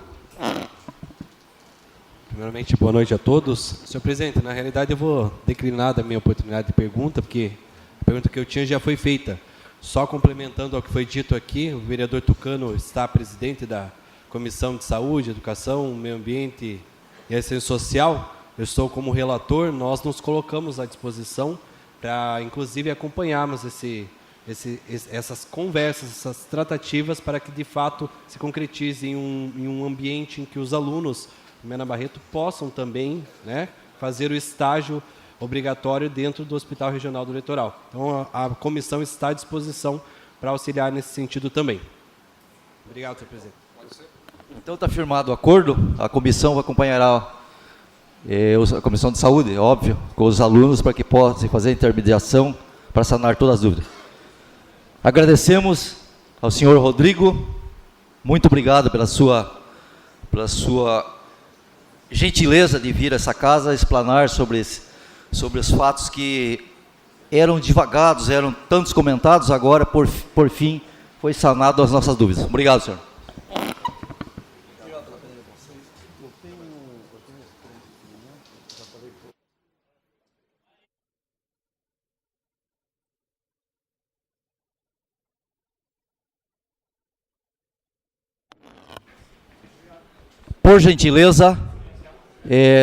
Primeiramente, boa noite a todos. Senhor presidente, na realidade eu vou declinar da minha oportunidade de pergunta, porque a pergunta que eu tinha já foi feita. Só complementando ao que foi dito aqui, o vereador Tucano está presidente da Comissão de Saúde, Educação, Meio Ambiente e Assistência Social. Eu estou como relator, nós nos colocamos à disposição para, inclusive, acompanharmos essas conversas, essas tratativas, para que, de fato, se concretize em um ambiente em que os alunos do Mena Barreto possam também, né, fazer o estágio obrigatório dentro do Hospital Regional do Litoral. Então, a comissão está à disposição para auxiliar nesse sentido também. Obrigado, senhor presidente. Então, está firmado o acordo, a comissão acompanhará a Comissão de Saúde, óbvio, com os alunos, para que possam fazer a intermediação para sanar todas as dúvidas. Agradecemos ao senhor Rodrigo, muito obrigado pela sua gentileza de vir a essa casa explanar sobre sobre os fatos que eram divagados, eram tantos comentados, agora, por fim, foi sanado as nossas dúvidas. Obrigado, senhor. Por gentileza,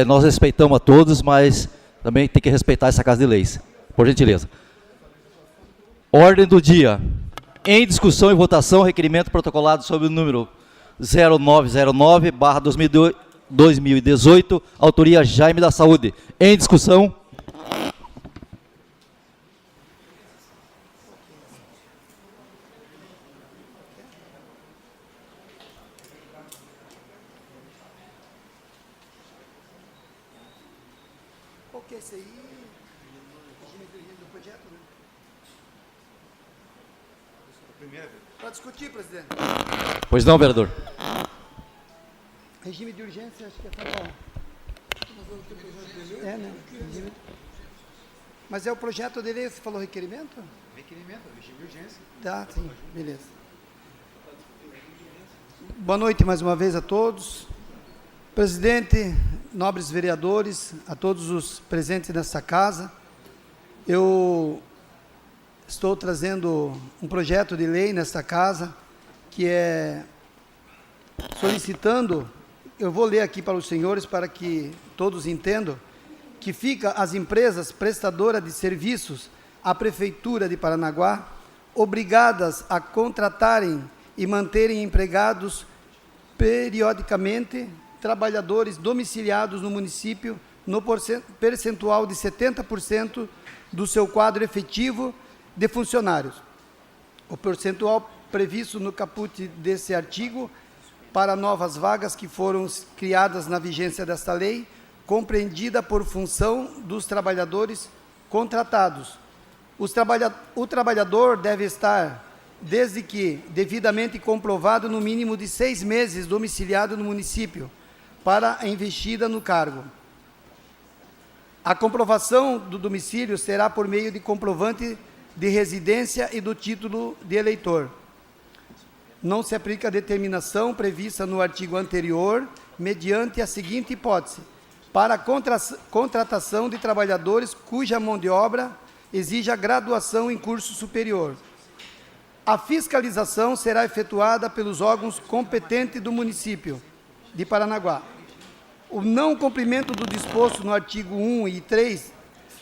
nós respeitamos a todos, mas também tem que respeitar essa Casa de Leis. Por gentileza. Ordem do dia. Em discussão e votação, requerimento protocolado sob o número 0909/2018, autoria Jaime da Saúde. Em discussão. Qual que é esse aí? Do projeto, né? Para discutir, presidente. Pois não, vereador. Regime de urgência, acho que é para... É, né? Mas é o projeto dele, você falou requerimento? Requerimento, regime de urgência. Tá, sim, beleza. Boa noite mais uma vez a todos. Presidente, nobres vereadores, a todos os presentes nesta casa. Eu estou trazendo um projeto de lei nesta casa, que é solicitando, eu vou ler aqui para os senhores, para que todos entendam, que fica as empresas prestadoras de serviços à Prefeitura de Paranaguá obrigadas a contratarem e manterem empregados periodicamente trabalhadores domiciliados no município no percentual de 70% do seu quadro efetivo de funcionários. O percentual previsto no caput desse artigo para novas vagas que foram criadas na vigência desta lei, compreendida por função dos trabalhadores contratados. O trabalhador deve estar, desde que devidamente comprovado, no mínimo de 6 meses domiciliado no município, para a investida no cargo. A comprovação do domicílio será por meio de comprovante de residência e do título de eleitor. Não se aplica a determinação prevista no artigo anterior, mediante a seguinte hipótese: para a contratação de trabalhadores cuja mão de obra exija graduação em curso superior. A fiscalização será efetuada pelos órgãos competentes do município de Paranaguá. O não cumprimento do disposto no artigo 1 e 3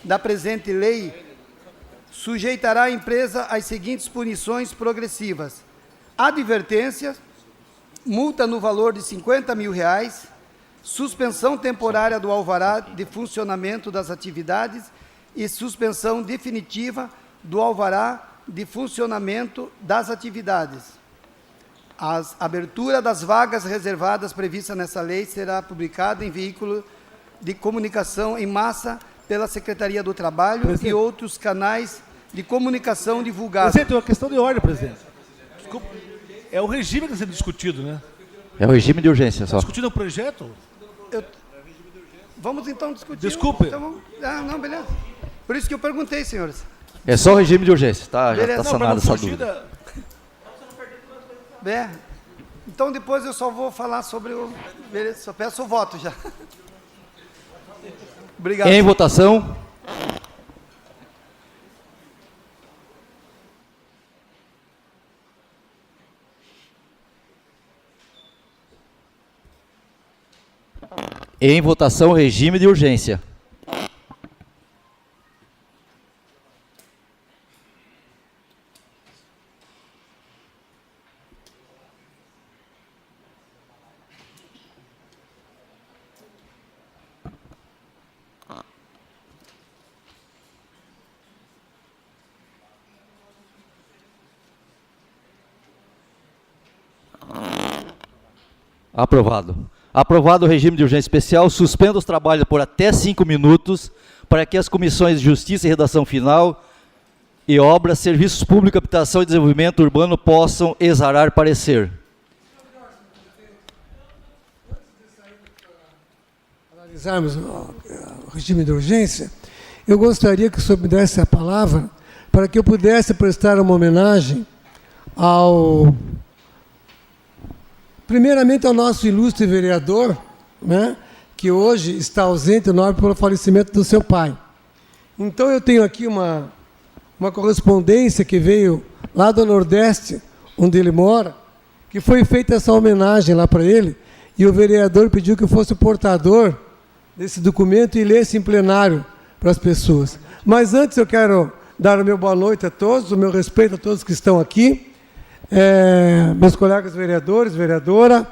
da presente lei sujeitará a empresa às seguintes punições progressivas: advertência, multa no valor de R$50 mil, suspensão temporária do alvará de funcionamento das atividades e suspensão definitiva do alvará de funcionamento das atividades. A abertura das vagas reservadas previstas nessa lei será publicada em veículo de comunicação em massa pela Secretaria do Trabalho, presidente, e outros canais de comunicação divulgados. Presidente, uma questão de ordem, presidente. Desculpa, é o regime que está sendo discutido, né? É o regime de urgência só. Discutindo o projeto? Vamos então discutir. Desculpe. Então, não, beleza. Por isso que eu perguntei, senhores. É só o regime de urgência, tá? Já Beleza. está sanada essa dúvida. Então depois eu só vou falar sobre o... Beleza, só peço o voto já. Obrigado. Em votação. Em votação, regime de urgência. Aprovado. Aprovado o regime de urgência especial, suspenda os trabalhos por até 5 minutos para que as comissões de Justiça e Redação Final e Obras, Serviços Públicos, Habitação e Desenvolvimento Urbano possam exarar parecer. Analisarmos o regime de urgência, eu gostaria que o senhor me desse a palavra para que eu pudesse prestar uma homenagem primeiramente ao nosso ilustre vereador, né, que hoje está ausente, nobre pelo falecimento do seu pai. Então eu tenho aqui uma correspondência que veio lá do Nordeste, onde ele mora, que foi feita essa homenagem lá para ele, e o vereador pediu que eu fosse o portador desse documento e lesse em plenário para as pessoas. Mas antes eu quero dar o meu boa noite a todos, o meu respeito a todos que estão aqui, meus colegas vereadores, vereadora,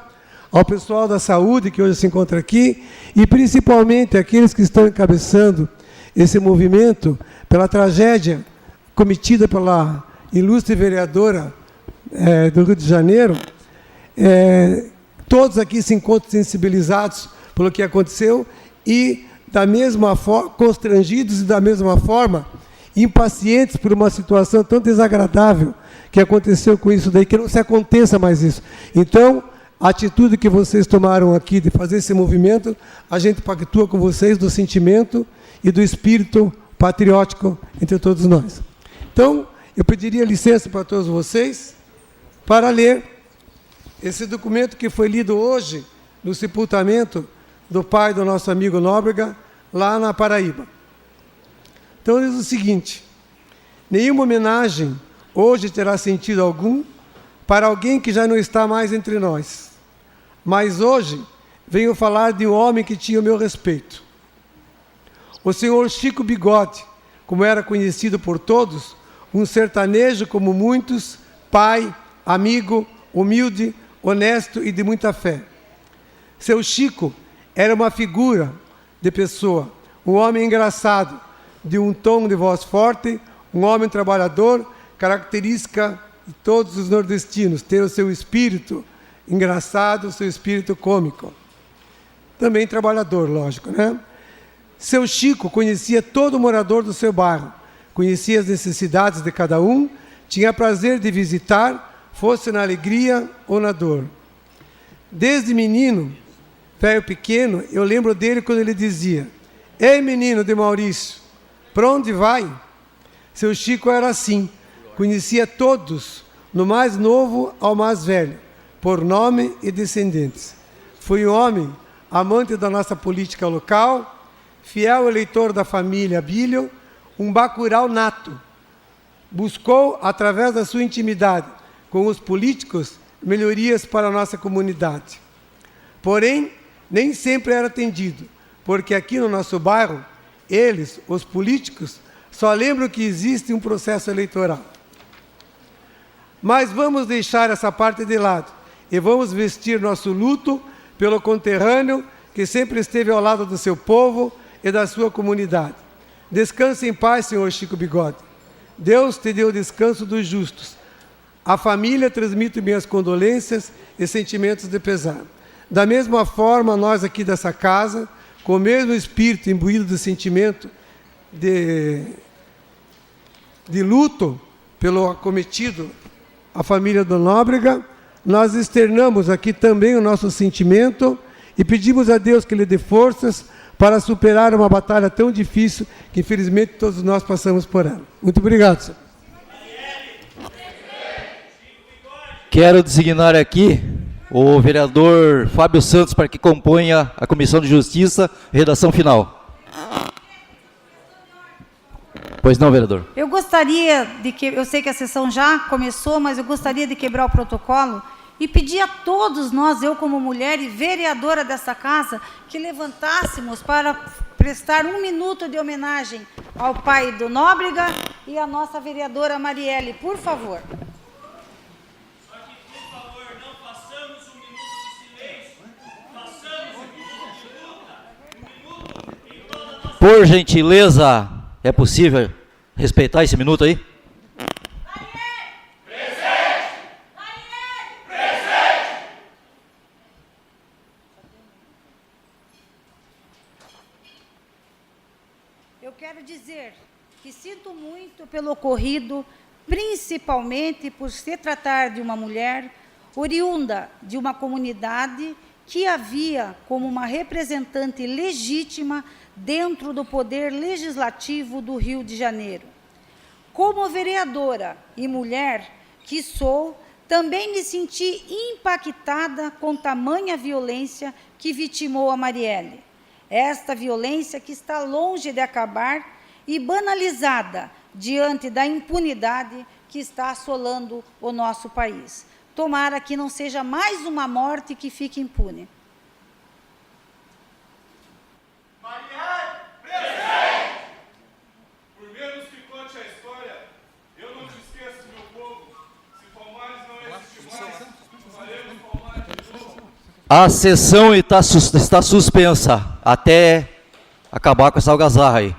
ao pessoal da saúde que hoje se encontra aqui, e principalmente aqueles que estão encabeçando esse movimento pela tragédia cometida pela ilustre vereadora do Rio de Janeiro. Todos aqui se encontram sensibilizados pelo que aconteceu e, da mesma forma, constrangidos e, da mesma forma, impacientes por uma situação tão desagradável que aconteceu com isso daí, que não se aconteça mais isso. Então, a atitude que vocês tomaram aqui de fazer esse movimento, a gente pactua com vocês do sentimento e do espírito patriótico entre todos nós. Então, eu pediria licença para todos vocês para ler esse documento que foi lido hoje no sepultamento do pai do nosso amigo Nóbrega, lá na Paraíba. Então, diz o seguinte: nenhuma homenagem hoje terá sentido algum para alguém que já não está mais entre nós. Mas hoje venho falar de um homem que tinha o meu respeito. O senhor Chico Bigode, como era conhecido por todos, um sertanejo como muitos, pai, amigo, humilde, honesto e de muita fé. Seu Chico era uma figura de pessoa, um homem engraçado, de um tom de voz forte, um homem trabalhador, característica de todos os nordestinos, ter o seu espírito engraçado, o seu espírito cômico. Também trabalhador, lógico, né? Seu Chico conhecia todo morador do seu bairro, conhecia as necessidades de cada um, tinha prazer de visitar, fosse na alegria ou na dor. Desde menino, velho pequeno, eu lembro dele quando ele dizia: "Ei, menino de Maurício, para onde vai?" Seu Chico era assim, conhecia todos, no mais novo ao mais velho, por nome e descendentes. Foi um homem amante da nossa política local, fiel eleitor da família Bílio, um bacural nato. Buscou, através da sua intimidade com os políticos, melhorias para a nossa comunidade. Porém, nem sempre era atendido, porque aqui no nosso bairro, eles, os políticos, só lembram que existe um processo eleitoral. Mas vamos deixar essa parte de lado e vamos vestir nosso luto pelo conterrâneo que sempre esteve ao lado do seu povo e da sua comunidade. Descanse em paz, senhor Chico Bigode. Deus te deu o descanso dos justos. A família transmite minhas condolências e sentimentos de pesar. Da mesma forma, nós aqui dessa casa, com o mesmo espírito imbuído do sentimento de luto pelo acometido, a família do Nóbrega, nós externamos aqui também o nosso sentimento e pedimos a Deus que lhe dê forças para superar uma batalha tão difícil que, infelizmente, todos nós passamos por ela. Muito obrigado, senhor. Quero designar aqui o vereador Fábio Santos para que componha a Comissão de Justiça, redação final. Pois não, vereador. Eu gostaria de que, eu sei que a sessão já começou, mas eu gostaria de quebrar o protocolo e pedir a todos nós, eu como mulher e vereadora dessa casa, que levantássemos para prestar 1 minuto de homenagem ao pai do Nóbrega e à nossa vereadora Marielle, por favor. Só que, por favor, não façamos 1 minuto de silêncio, façamos 1 minuto de luta, 1 minuto em toda a nossa... Por gentileza, é possível respeitar esse minuto aí? Eu quero dizer que sinto muito pelo ocorrido, principalmente por se tratar de uma mulher oriunda de uma comunidade que havia como uma representante legítima dentro do Poder Legislativo do Rio de Janeiro. Como vereadora e mulher que sou, também me senti impactada com tamanha violência que vitimou a Marielle. Esta violência que está longe de acabar e banalizada diante da impunidade que está assolando o nosso país. Tomara que não seja mais uma morte que fique impune. Marielle, presente! Por menos que conte a história, eu não te esqueço, meu povo. Se Palmares não existe mais, faremos Palmares de novo. A sessão está suspensa até acabar com essa algazarra aí.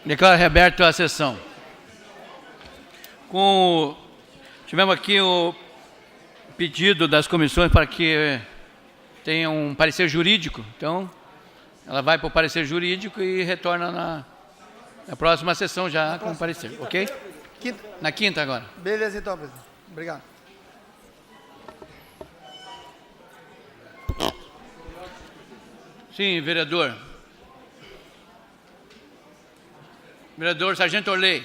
Declaro reaberto a sessão. Tivemos aqui o pedido das comissões para que tenha um parecer jurídico. Então, ela vai para o parecer jurídico e retorna na próxima sessão já com o parecer, ok? Quinta. Na quinta agora. Beleza, então, presidente. Obrigado. Sim, vereador. Vereador Sargento Orley.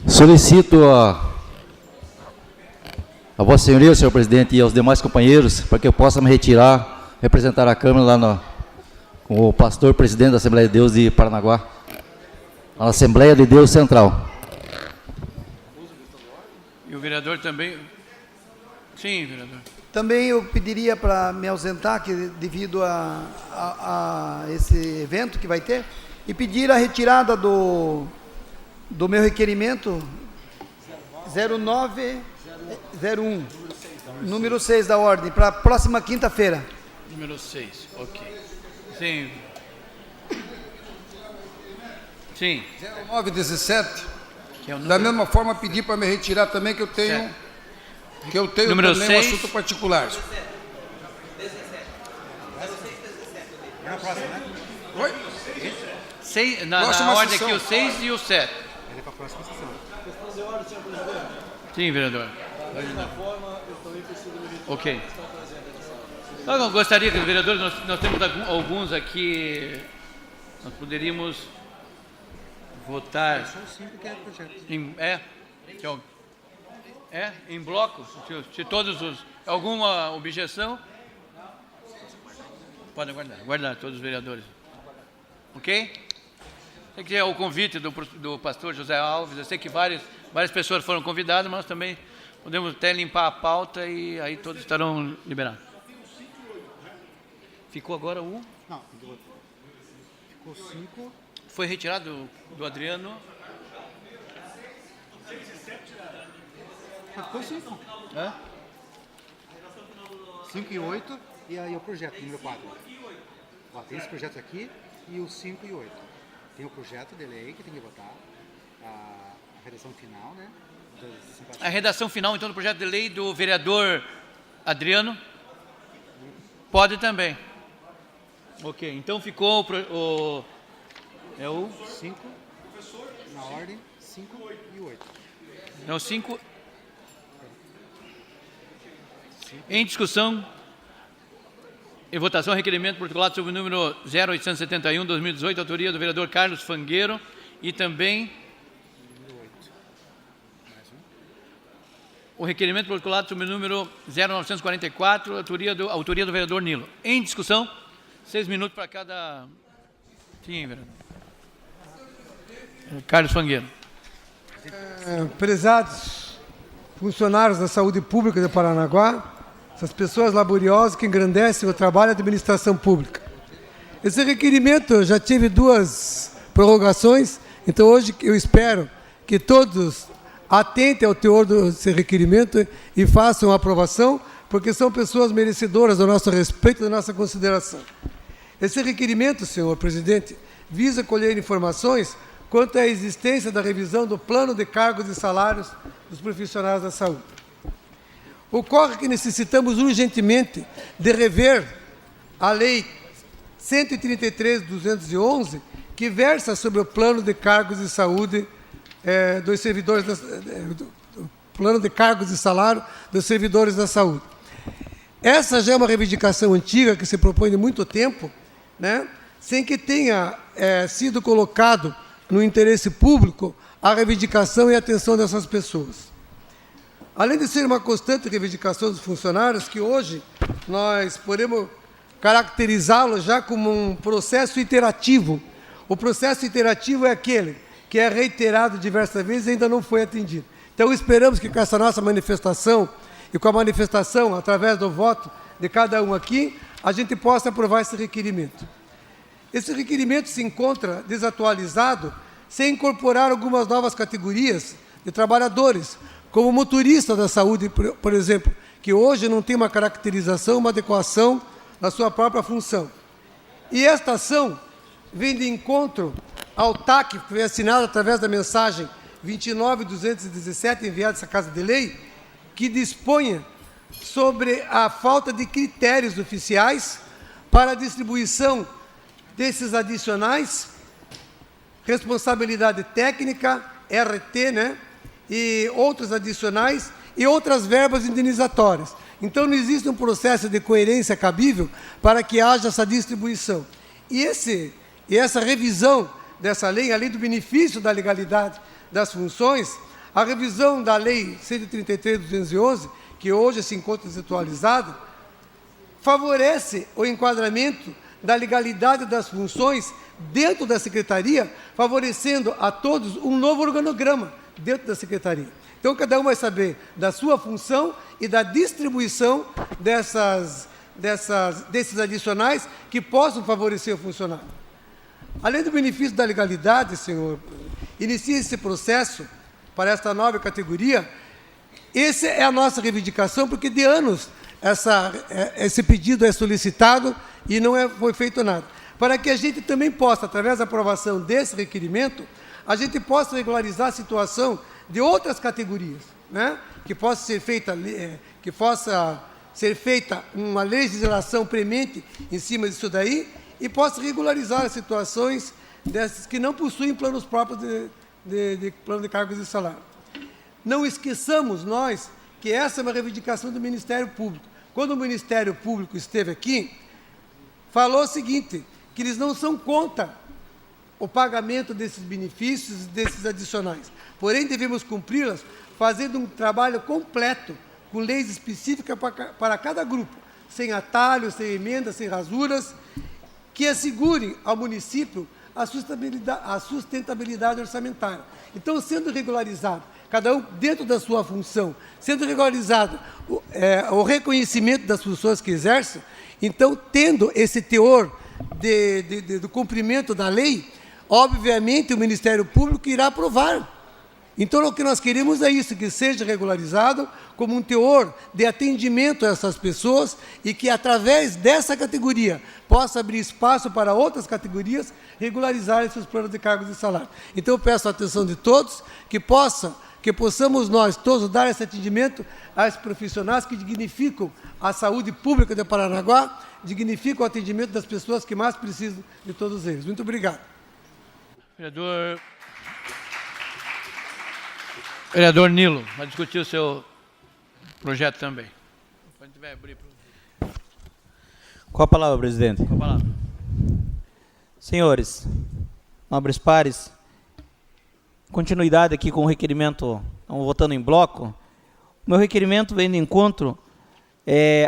Solicito a Vossa Senhoria, senhor presidente, e aos demais companheiros, para que eu possa me retirar, representar a Câmara lá com o pastor presidente da Assembleia de Deus de Paranaguá, na Assembleia de Deus Central. E o vereador também. Sim, vereador. Também eu pediria para me ausentar, que devido a esse evento que vai ter, e pedir a retirada do meu requerimento 0901, número 6 da ordem, para a próxima quinta-feira. Número 6, ok. Sim. Sim. 0917. Que é o da mesma forma, pedir para me retirar também, que eu tenho, número também 6. um assunto particular. É na próxima, né? Oi? Na ordem aqui, o 6 e o 7. Ele é para a próxima sessão. Sim, vereador. Ok. Então, eu gostaria que, vereadores, nós temos alguns aqui, nós poderíamos votar. Em bloco, se todos os. Alguma objeção? Podem guardar todos os vereadores. Ok? Sei que é o convite do pastor José Alves, eu sei que várias pessoas foram convidadas, mas nós também podemos até limpar a pauta e aí todos estarão liberados. Ficou agora o... Não, ficou 5. Foi retirado do Adriano. Ficou 5. 5 e 8, e aí o projeto, número 4. Ó, tem esse projeto aqui, e o 5 e 8. Tem o projeto de lei que tem que votar, a redação final, né? A redação final, então, do projeto de lei do vereador Adriano. Pode também. Ok, então ficou o 5, na ordem, 5 e 8. Não, 5. Em discussão e votação, requerimento protocolado sobre o número 0871/2018, autoria do vereador Carlos Fangueiro, e também o requerimento protocolado sobre o número 0944, autoria do vereador Nilo. Em discussão, 6 minutos para cada... Sim, vereador. Carlos Fangueiro. Prezados funcionários da saúde pública de Paranaguá, essas pessoas laboriosas que engrandecem o trabalho da administração pública. Esse requerimento já tive 2 prorrogações, então hoje eu espero que todos atentem ao teor desse requerimento e façam a aprovação, porque são pessoas merecedoras do nosso respeito e da nossa consideração. Esse requerimento, senhor presidente, visa colher informações quanto à existência da revisão do plano de cargos e salários dos profissionais da saúde. Ocorre que necessitamos urgentemente de rever a Lei 133/211, que versa sobre o plano de cargos de saúde dos servidores, do plano de cargos e salário dos servidores da saúde. Essa já é uma reivindicação antiga que se propõe de muito tempo, né, sem que tenha sido colocado no interesse público a reivindicação e a atenção dessas pessoas. Além de ser uma constante reivindicação dos funcionários, que hoje nós podemos caracterizá-lo já como um processo iterativo. O processo iterativo é aquele que é reiterado diversas vezes e ainda não foi atendido. Então, esperamos que com essa nossa manifestação e com a manifestação, através do voto de cada um aqui, a gente possa aprovar esse requerimento. Esse requerimento se encontra desatualizado, sem incorporar algumas novas categorias de trabalhadores, como motorista da saúde, por exemplo, que hoje não tem uma caracterização, uma adequação na sua própria função. E esta ação vem de encontro ao TAC, que foi assinado através da mensagem 29.217, enviada essa Casa de Lei, que disponha sobre a falta de critérios oficiais para a distribuição desses adicionais, responsabilidade técnica, RT, né? E outros adicionais e outras verbas indenizatórias. Então, não existe um processo de coerência cabível para que haja essa distribuição. E essa revisão dessa lei, além do benefício da legalidade das funções, a revisão da Lei 133/211, que hoje se encontra desatualizada, favorece o enquadramento da legalidade das funções dentro da Secretaria, favorecendo a todos um novo organograma dentro da Secretaria. Então, cada um vai saber da sua função e da distribuição desses adicionais que possam favorecer o funcionário. Além do benefício da legalidade, senhor, inicia esse processo para esta nova categoria. Essa é a nossa reivindicação, porque de anos esse pedido é solicitado e não foi feito nada. Para que a gente também possa, através da aprovação desse requerimento, a gente possa regularizar a situação de outras categorias, né? Que possa ser feita uma legislação premente em cima disso daí e possa regularizar as situações dessas que não possuem planos próprios de plano de cargos e salário. Não esqueçamos nós que essa é uma reivindicação do Ministério Público. Quando o Ministério Público esteve aqui, falou o seguinte, que eles não são contra o pagamento desses benefícios, desses adicionais. Porém, devemos cumpri-las fazendo um trabalho completo, com leis específicas para cada grupo, sem atalhos, sem emendas, sem rasuras, que assegurem ao município a sustentabilidade orçamentária. Então, sendo regularizado, cada um dentro da sua função, sendo regularizado o reconhecimento das funções que exerce, então, tendo esse teor do cumprimento da lei, obviamente o Ministério Público irá aprovar. Então, o que nós queremos é isso, que seja regularizado como um teor de atendimento a essas pessoas e que, através dessa categoria, possa abrir espaço para outras categorias regularizarem seus planos de cargos e salário. Então, eu peço a atenção de todos, que possamos nós todos dar esse atendimento a esses profissionais que dignificam a saúde pública de Paranaguá, dignificam o atendimento das pessoas que mais precisam de todos eles. Muito obrigado. Vereador Nilo, vai discutir o seu projeto também. Com a palavra, presidente. Com a palavra. Senhores, nobres pares, continuidade aqui com o requerimento, estamos votando em bloco. O meu requerimento vem de encontro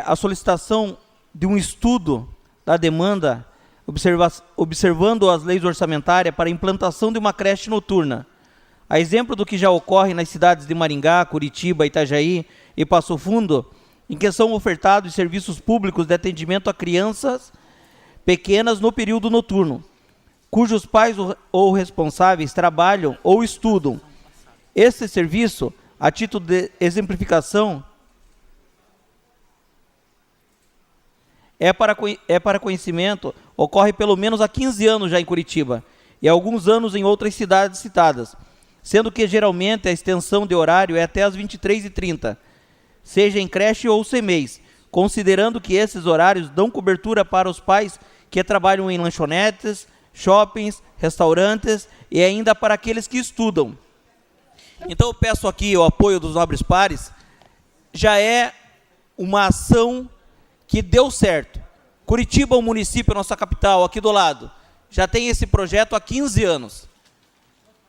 a solicitação de um estudo da demanda, observando as leis orçamentárias para a implantação de uma creche noturna. A exemplo do que já ocorre nas cidades de Maringá, Curitiba, Itajaí e Passo Fundo, em que são ofertados serviços públicos de atendimento a crianças pequenas no período noturno, cujos pais ou responsáveis trabalham ou estudam. Esse serviço, a título de exemplificação, é para conhecimento, ocorre pelo menos há 15 anos já em Curitiba e há alguns anos em outras cidades citadas, sendo que geralmente a extensão de horário é até às 23h30, seja em creche ou CMEIs, considerando que esses horários dão cobertura para os pais que trabalham em lanchonetes, shoppings, restaurantes e ainda para aqueles que estudam. Então eu peço aqui o apoio dos nobres pares, já é uma ação que deu certo. Curitiba, o município, nossa capital, aqui do lado, já tem esse projeto há 15 anos.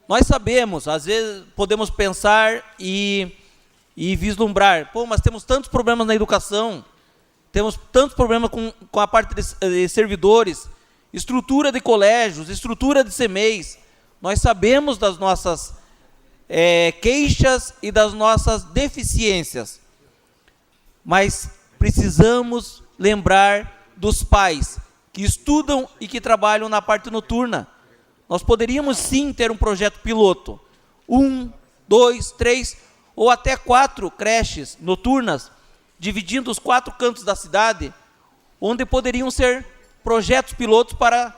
Nós sabemos, às vezes podemos pensar e vislumbrar, mas temos tantos problemas na educação, temos tantos problemas com a parte de servidores, estrutura de colégios, estrutura de CMEIs. Nós sabemos das nossas queixas e das nossas deficiências, mas precisamos lembrar dos pais que estudam e que trabalham na parte noturna. Nós poderíamos sim ter um projeto piloto, 1, 2, 3 ou até 4 creches noturnas, dividindo os 4 cantos da cidade, onde poderiam ser projetos pilotos para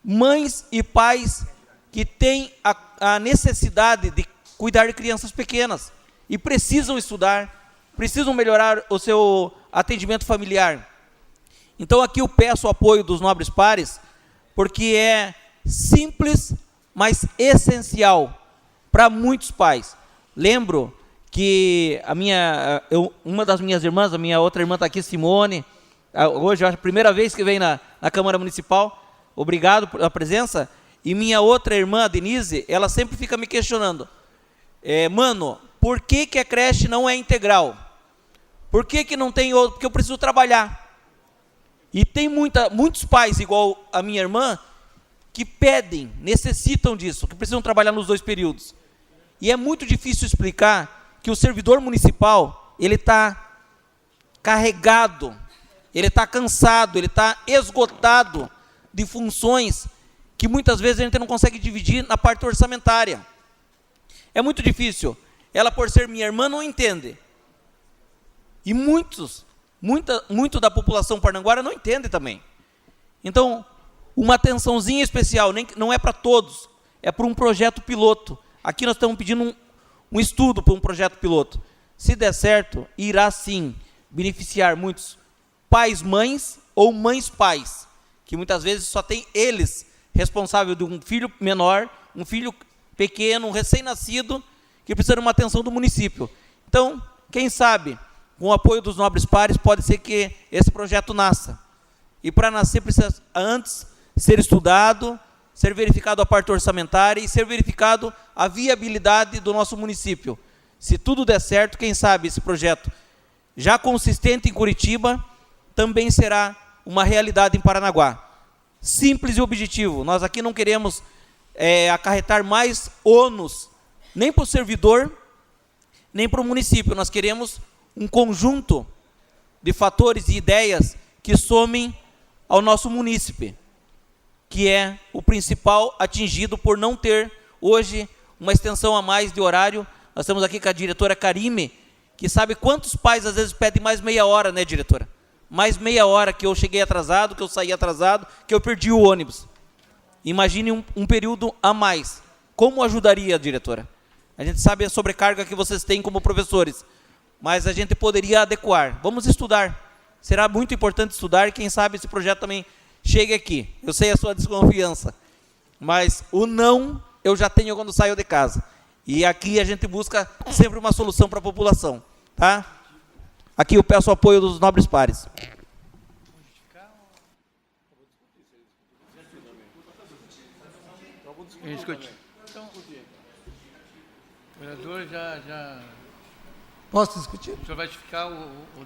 mães e pais que têm a necessidade de cuidar de crianças pequenas e precisam estudar, precisam melhorar o seu atendimento familiar. Então aqui eu peço o apoio dos nobres pares, porque é simples, mas essencial para muitos pais. Lembro que uma das minhas irmãs, a minha outra irmã está aqui, Simone, hoje é a primeira vez que vem na Câmara Municipal, obrigado pela presença, e minha outra irmã, a Denise, ela sempre fica me questionando, mano, por que a creche não é integral? Por que não tem outro? Porque eu preciso trabalhar. E tem muitos pais, igual a minha irmã, que pedem, necessitam disso, que precisam trabalhar nos 2 períodos. E é muito difícil explicar que o servidor municipal, ele está carregado, ele está cansado, ele está esgotado de funções que muitas vezes a gente não consegue dividir na parte orçamentária. É muito difícil. Ela, por ser minha irmã, não entende. E muito da população parnanguara não entende também. Então, uma atençãozinha especial, não é para todos, é para um projeto piloto. Aqui nós estamos pedindo um estudo para um projeto piloto. Se der certo, irá sim beneficiar muitos pais-mães ou mães-pais, que muitas vezes só tem eles responsável de um filho menor, um filho pequeno, um recém-nascido, que precisa de uma atenção do município. Então, quem sabe, com o apoio dos nobres pares, pode ser que esse projeto nasça. E para nascer precisa antes ser estudado, ser verificado a parte orçamentária e ser verificado a viabilidade do nosso município. Se tudo der certo, quem sabe esse projeto, já consistente em Curitiba, também será uma realidade em Paranaguá. Simples e objetivo. Nós aqui não queremos acarretar mais ônus, nem para o servidor, nem para o município. Nós queremos um conjunto de fatores e ideias que somem ao nosso munícipe, que é o principal atingido por não ter hoje uma extensão a mais de horário. Nós estamos aqui com a diretora Karime, que sabe quantos pais às vezes pedem mais meia hora, né, diretora? Mais meia hora que eu cheguei atrasado, que eu saí atrasado, que eu perdi o ônibus. Imagine um período a mais. Como ajudaria, diretora? A gente sabe a sobrecarga que vocês têm como professores, mas a gente poderia adequar. Vamos estudar. Será muito importante estudar e quem sabe esse projeto também chegue aqui. Eu sei a sua desconfiança, mas o não eu já tenho quando saio de casa. E aqui a gente busca sempre uma solução para a população. Tá? Aqui eu peço o apoio dos nobres pares. Então, o vereador já... Posso discutir? O senhor vai ficar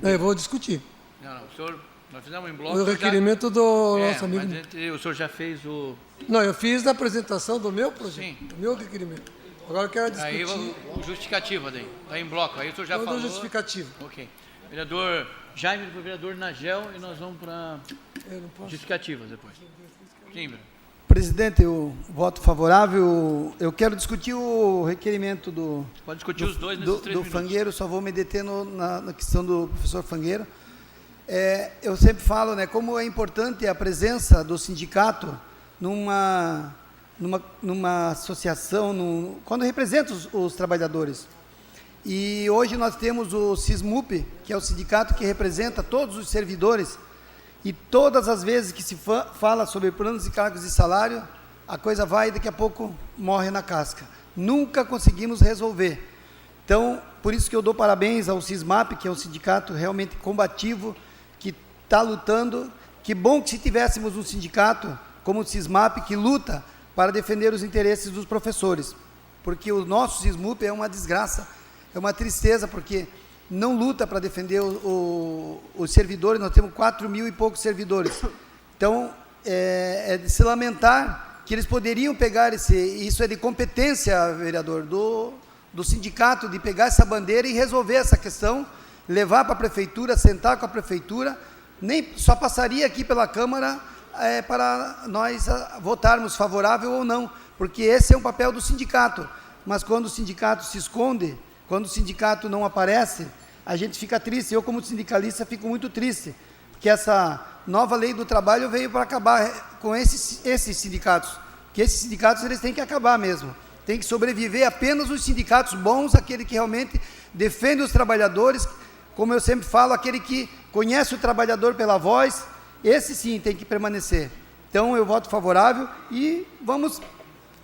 Eu vou discutir. Não, o senhor... Nós fizemos um bloco... O requerimento do nosso amigo... Mas o senhor já fez o... Não, eu fiz a apresentação do meu projeto, Sim. do meu requerimento. Agora eu quero discutir... Aí o justificativa daí, está em bloco, aí o senhor já falou... Não, justificativo. Ok. Vereador Jaime para o vereador Nagel e nós vamos para justificativas depois. Sim, vereador. Presidente, eu voto favorável. Eu quero discutir o requerimento do... Pode discutir os dois nesses 3 minutos. Do Fangueiro, só vou me deter na questão do professor Fangueiro. Eu sempre falo, né, como é importante a presença do sindicato numa associação, quando representa os trabalhadores. E hoje nós temos o SISMUP, que é o sindicato que representa todos os servidores, e todas as vezes que se fala sobre planos e cargos de salário, a coisa vai e daqui a pouco morre na casca. Nunca conseguimos resolver. Então, por isso que eu dou parabéns ao SISMAP, que é um sindicato realmente combativo, que está lutando. Que bom que se tivéssemos um sindicato como o SISMAP, que luta para defender os interesses dos professores. Porque o nosso SISMUP é uma desgraça, é uma tristeza, porque não luta para defender os servidores. Nós temos 4.000 e poucos servidores. Então, é de se lamentar que eles poderiam pegar isso é de competência, vereador, do sindicato, de pegar essa bandeira e resolver essa questão, levar para a prefeitura, sentar com a prefeitura, nem só passaria aqui pela Câmara para nós votarmos favorável ou não, porque esse é um papel do sindicato. Mas quando o sindicato se esconde, quando o sindicato não aparece, a gente fica triste. Eu, como sindicalista, fico muito triste, porque essa nova lei do trabalho veio para acabar com esses sindicatos, que esses sindicatos eles têm que acabar mesmo. Tem que sobreviver apenas os sindicatos bons, aquele que realmente defende os trabalhadores, como eu sempre falo, aquele que conhece o trabalhador pela voz, esse sim tem que permanecer. Então eu voto favorável e vamos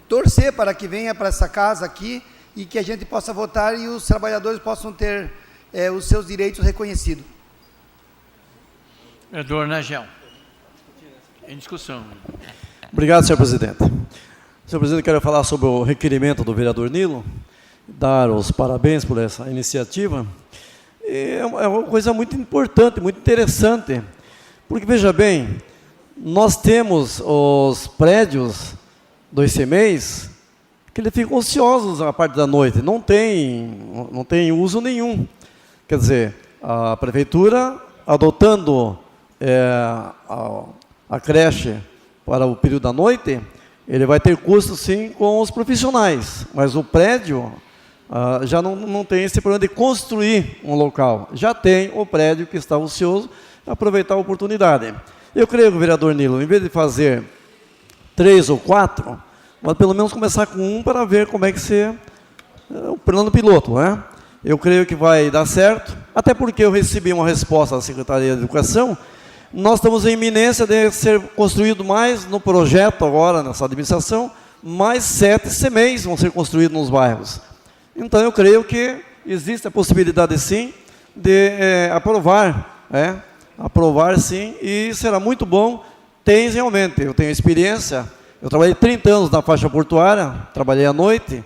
torcer para que venha para essa casa aqui e que a gente possa votar e os trabalhadores possam ter os seus direitos reconhecidos. Vereador Nagel. Em discussão. Obrigado, senhor presidente. Senhor presidente, quero falar sobre o requerimento do vereador Nilo, dar os parabéns por essa iniciativa. É uma coisa muito importante, muito interessante, porque, veja bem, nós temos os prédios do ICMEIs que eles ficam ociosos a parte da noite, não tem uso nenhum. Quer dizer, a prefeitura adotando a creche para o período da noite, ele vai ter custo sim com os profissionais, mas o prédio já não tem esse problema de construir um local, já tem o prédio que está ocioso, aproveitar a oportunidade. Eu creio que o vereador Nilo, em vez de fazer 3 ou 4, mas pelo menos começar com um para ver como é que o plano piloto, né? Eu creio que vai dar certo, até porque eu recebi uma resposta da Secretaria de Educação. Nós estamos em iminência de ser construído mais no projeto agora, nessa administração, mais 7 CMEIs vão ser construídos nos bairros. Então, eu creio que existe a possibilidade, sim, de aprovar, sim, e será muito bom. Tem realmente, eu tenho experiência, eu trabalhei 30 anos na faixa portuária, trabalhei à noite,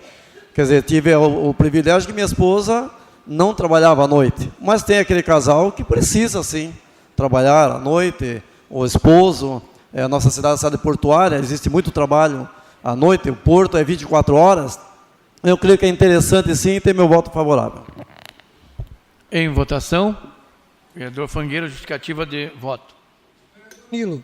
quer dizer, tive o privilégio que minha esposa não trabalhava à noite, mas tem aquele casal que precisa, sim, trabalhar à noite, o esposo, a nossa cidade portuária, existe muito trabalho à noite, o porto é 24 horas, eu creio que é interessante sim ter meu voto favorável. Em votação, vereador Fangueira, justificativa de voto. Nilo,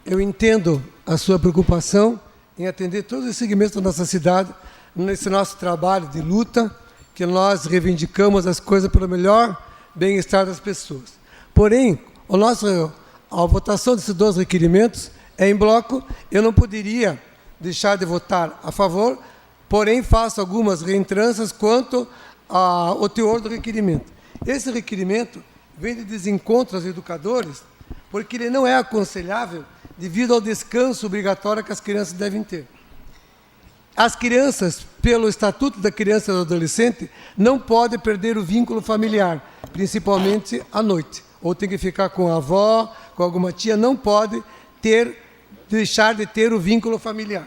eu entendo a sua preocupação em atender todos os segmentos da nossa cidade, nesse nosso trabalho de luta, que nós reivindicamos as coisas pelo melhor bem-estar das pessoas. Porém, a votação desses 2 requerimentos é em bloco, eu não poderia deixar de votar a favor, porém faço algumas reentrâncias quanto ao teor do requerimento. Esse requerimento vem de desencontro aos educadores, porque ele não é aconselhável devido ao descanso obrigatório que as crianças devem ter. As crianças, pelo Estatuto da Criança e do Adolescente, não podem perder o vínculo familiar, principalmente à noite. Ou tem que ficar com a avó, com alguma tia, não pode deixar de ter o vínculo familiar.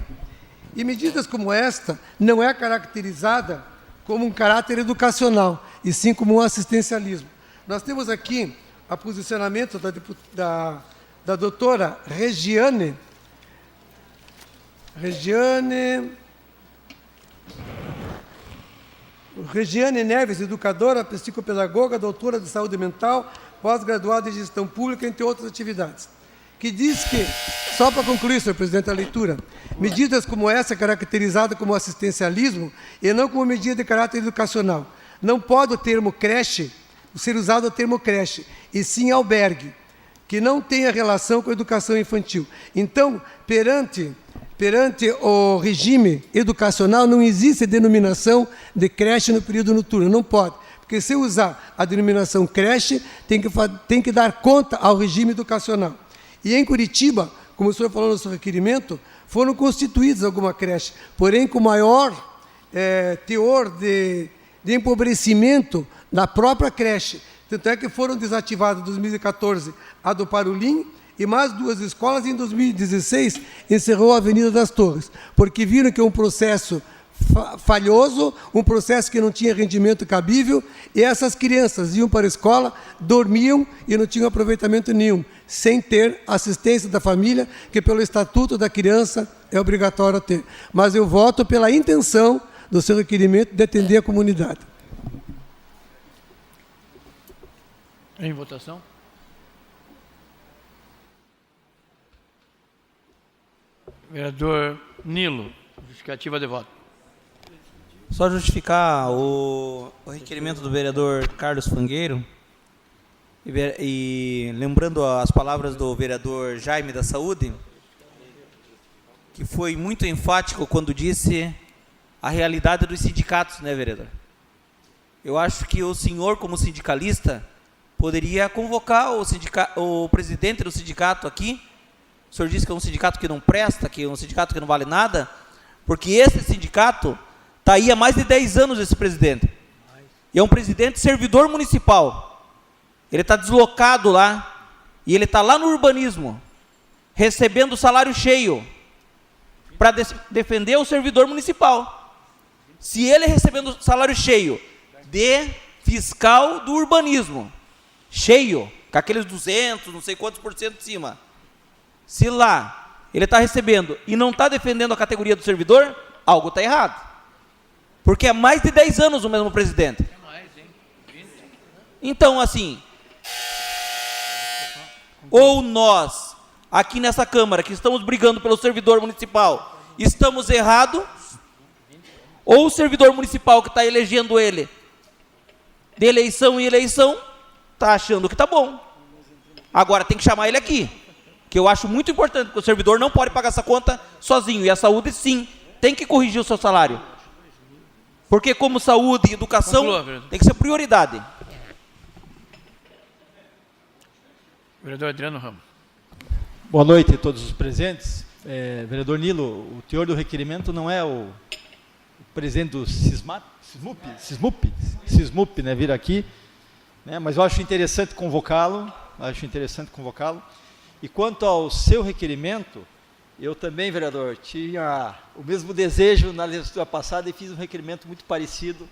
E medidas como esta não é caracterizada como um caráter educacional, e sim como um assistencialismo. Nós temos aqui o posicionamento da doutora Regiane Neves, educadora, psicopedagoga, doutora de saúde mental, pós-graduada em gestão pública, entre outras atividades, que diz que, só para concluir, senhor presidente, a leitura, medidas como essa, caracterizada como assistencialismo, e não como medida de caráter educacional. Não pode o termo creche ser usado o termo creche, e sim albergue, que não tenha relação com a educação infantil. Então, perante o regime educacional, não existe denominação de creche no período noturno, não pode. Porque se usar a denominação creche, tem que dar conta ao regime educacional. E em Curitiba, como o senhor falou no seu requerimento, foram constituídas algumas creches, porém com maior teor de empobrecimento da própria creche. Tanto é que foram desativadas em 2014 a do Parulim, e mais 2 escolas, em 2016 encerrou a Avenida das Torres, porque viram que é um processo falhoso, um processo que não tinha rendimento cabível, e essas crianças iam para a escola, dormiam e não tinham aproveitamento nenhum, sem ter assistência da família, que pelo Estatuto da Criança é obrigatório ter. Mas eu voto pela intenção do seu requerimento de atender a comunidade. Em votação. Vereador Nilo, justificativa de voto. Só justificar o requerimento do vereador Carlos Fangueiro, E lembrando as palavras do vereador Jaime da Saúde, que foi muito enfático quando disse a realidade dos sindicatos, né, vereador? Eu acho que o senhor, como sindicalista, poderia convocar o presidente do sindicato aqui. O senhor disse que é um sindicato que não presta, que é um sindicato que não vale nada, porque esse sindicato está aí há mais de 10 anos, esse presidente. E é um presidente servidor municipal. Ele está deslocado lá, e ele está lá no urbanismo, recebendo salário cheio, para defender o servidor municipal. Se ele recebendo salário cheio de fiscal do urbanismo, cheio, com aqueles 200, não sei quantos por cento de cima, se lá ele está recebendo e não está defendendo a categoria do servidor, algo está errado. Porque há mais de 10 anos o mesmo presidente. Então, assim, ou nós, aqui nessa Câmara, que estamos brigando pelo servidor municipal, estamos errados, ou o servidor municipal que está elegendo ele, de eleição em eleição, está achando que está bom. Agora tem que chamar ele aqui, que eu acho muito importante, porque o servidor não pode pagar essa conta sozinho, e a saúde, sim, tem que corrigir o seu salário. Porque como saúde e educação, tem que ser prioridade. Vereador Adriano Ramos. Boa noite a todos os presentes. Vereador Nilo, o teor do requerimento não é o presidente do Sismup, né, vir aqui, né, mas eu acho interessante convocá-lo, E quanto ao seu requerimento, eu também, vereador, tinha o mesmo desejo na legislatura passada e fiz um requerimento muito parecido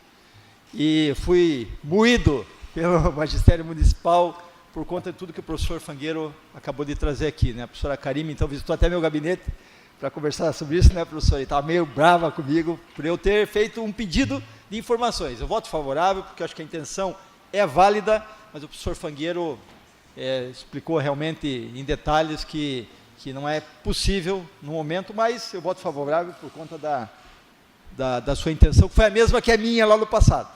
e fui moído pelo magistério municipal por conta de tudo que o professor Fangueiro acabou de trazer aqui, né? A professora Karime, então, visitou até meu gabinete para conversar sobre isso, né, professor? E estava meio brava comigo por eu ter feito um pedido de informações. Eu voto favorável, porque eu acho que a intenção é válida, mas o professor Fangueiro explicou realmente em detalhes que não é possível no momento, mas eu voto favorável por conta da sua intenção, que foi a mesma que a minha lá no passado.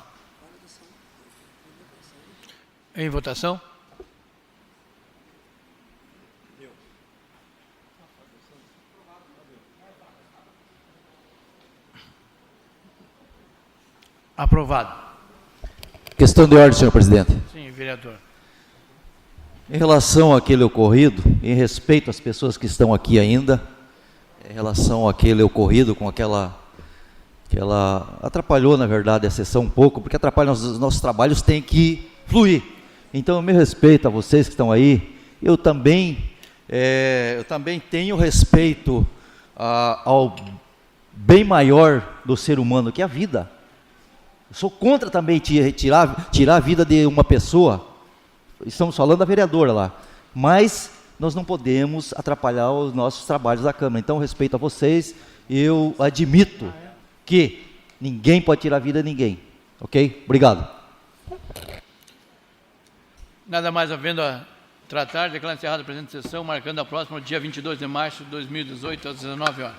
Em votação? Aprovado. Questão de ordem, senhor presidente. Sim, vereador. Em relação àquele ocorrido, em respeito às pessoas que estão aqui ainda, em relação àquele ocorrido com aquela atrapalhou, na verdade, a sessão um pouco, porque atrapalha os nossos trabalhos, tem que fluir. Então, meu respeito a vocês que estão aí, eu também tenho respeito ao bem maior do ser humano, que é a vida. Eu sou contra também tirar a vida de uma pessoa. Estamos falando da vereadora lá. Mas nós não podemos atrapalhar os nossos trabalhos da Câmara. Então, respeito a vocês, eu admito que ninguém pode tirar a vida de ninguém. Ok? Obrigado. Nada mais havendo a tratar, declaro encerrada a presente sessão, marcando a próxima, dia 22 de março de 2018, às 19 horas.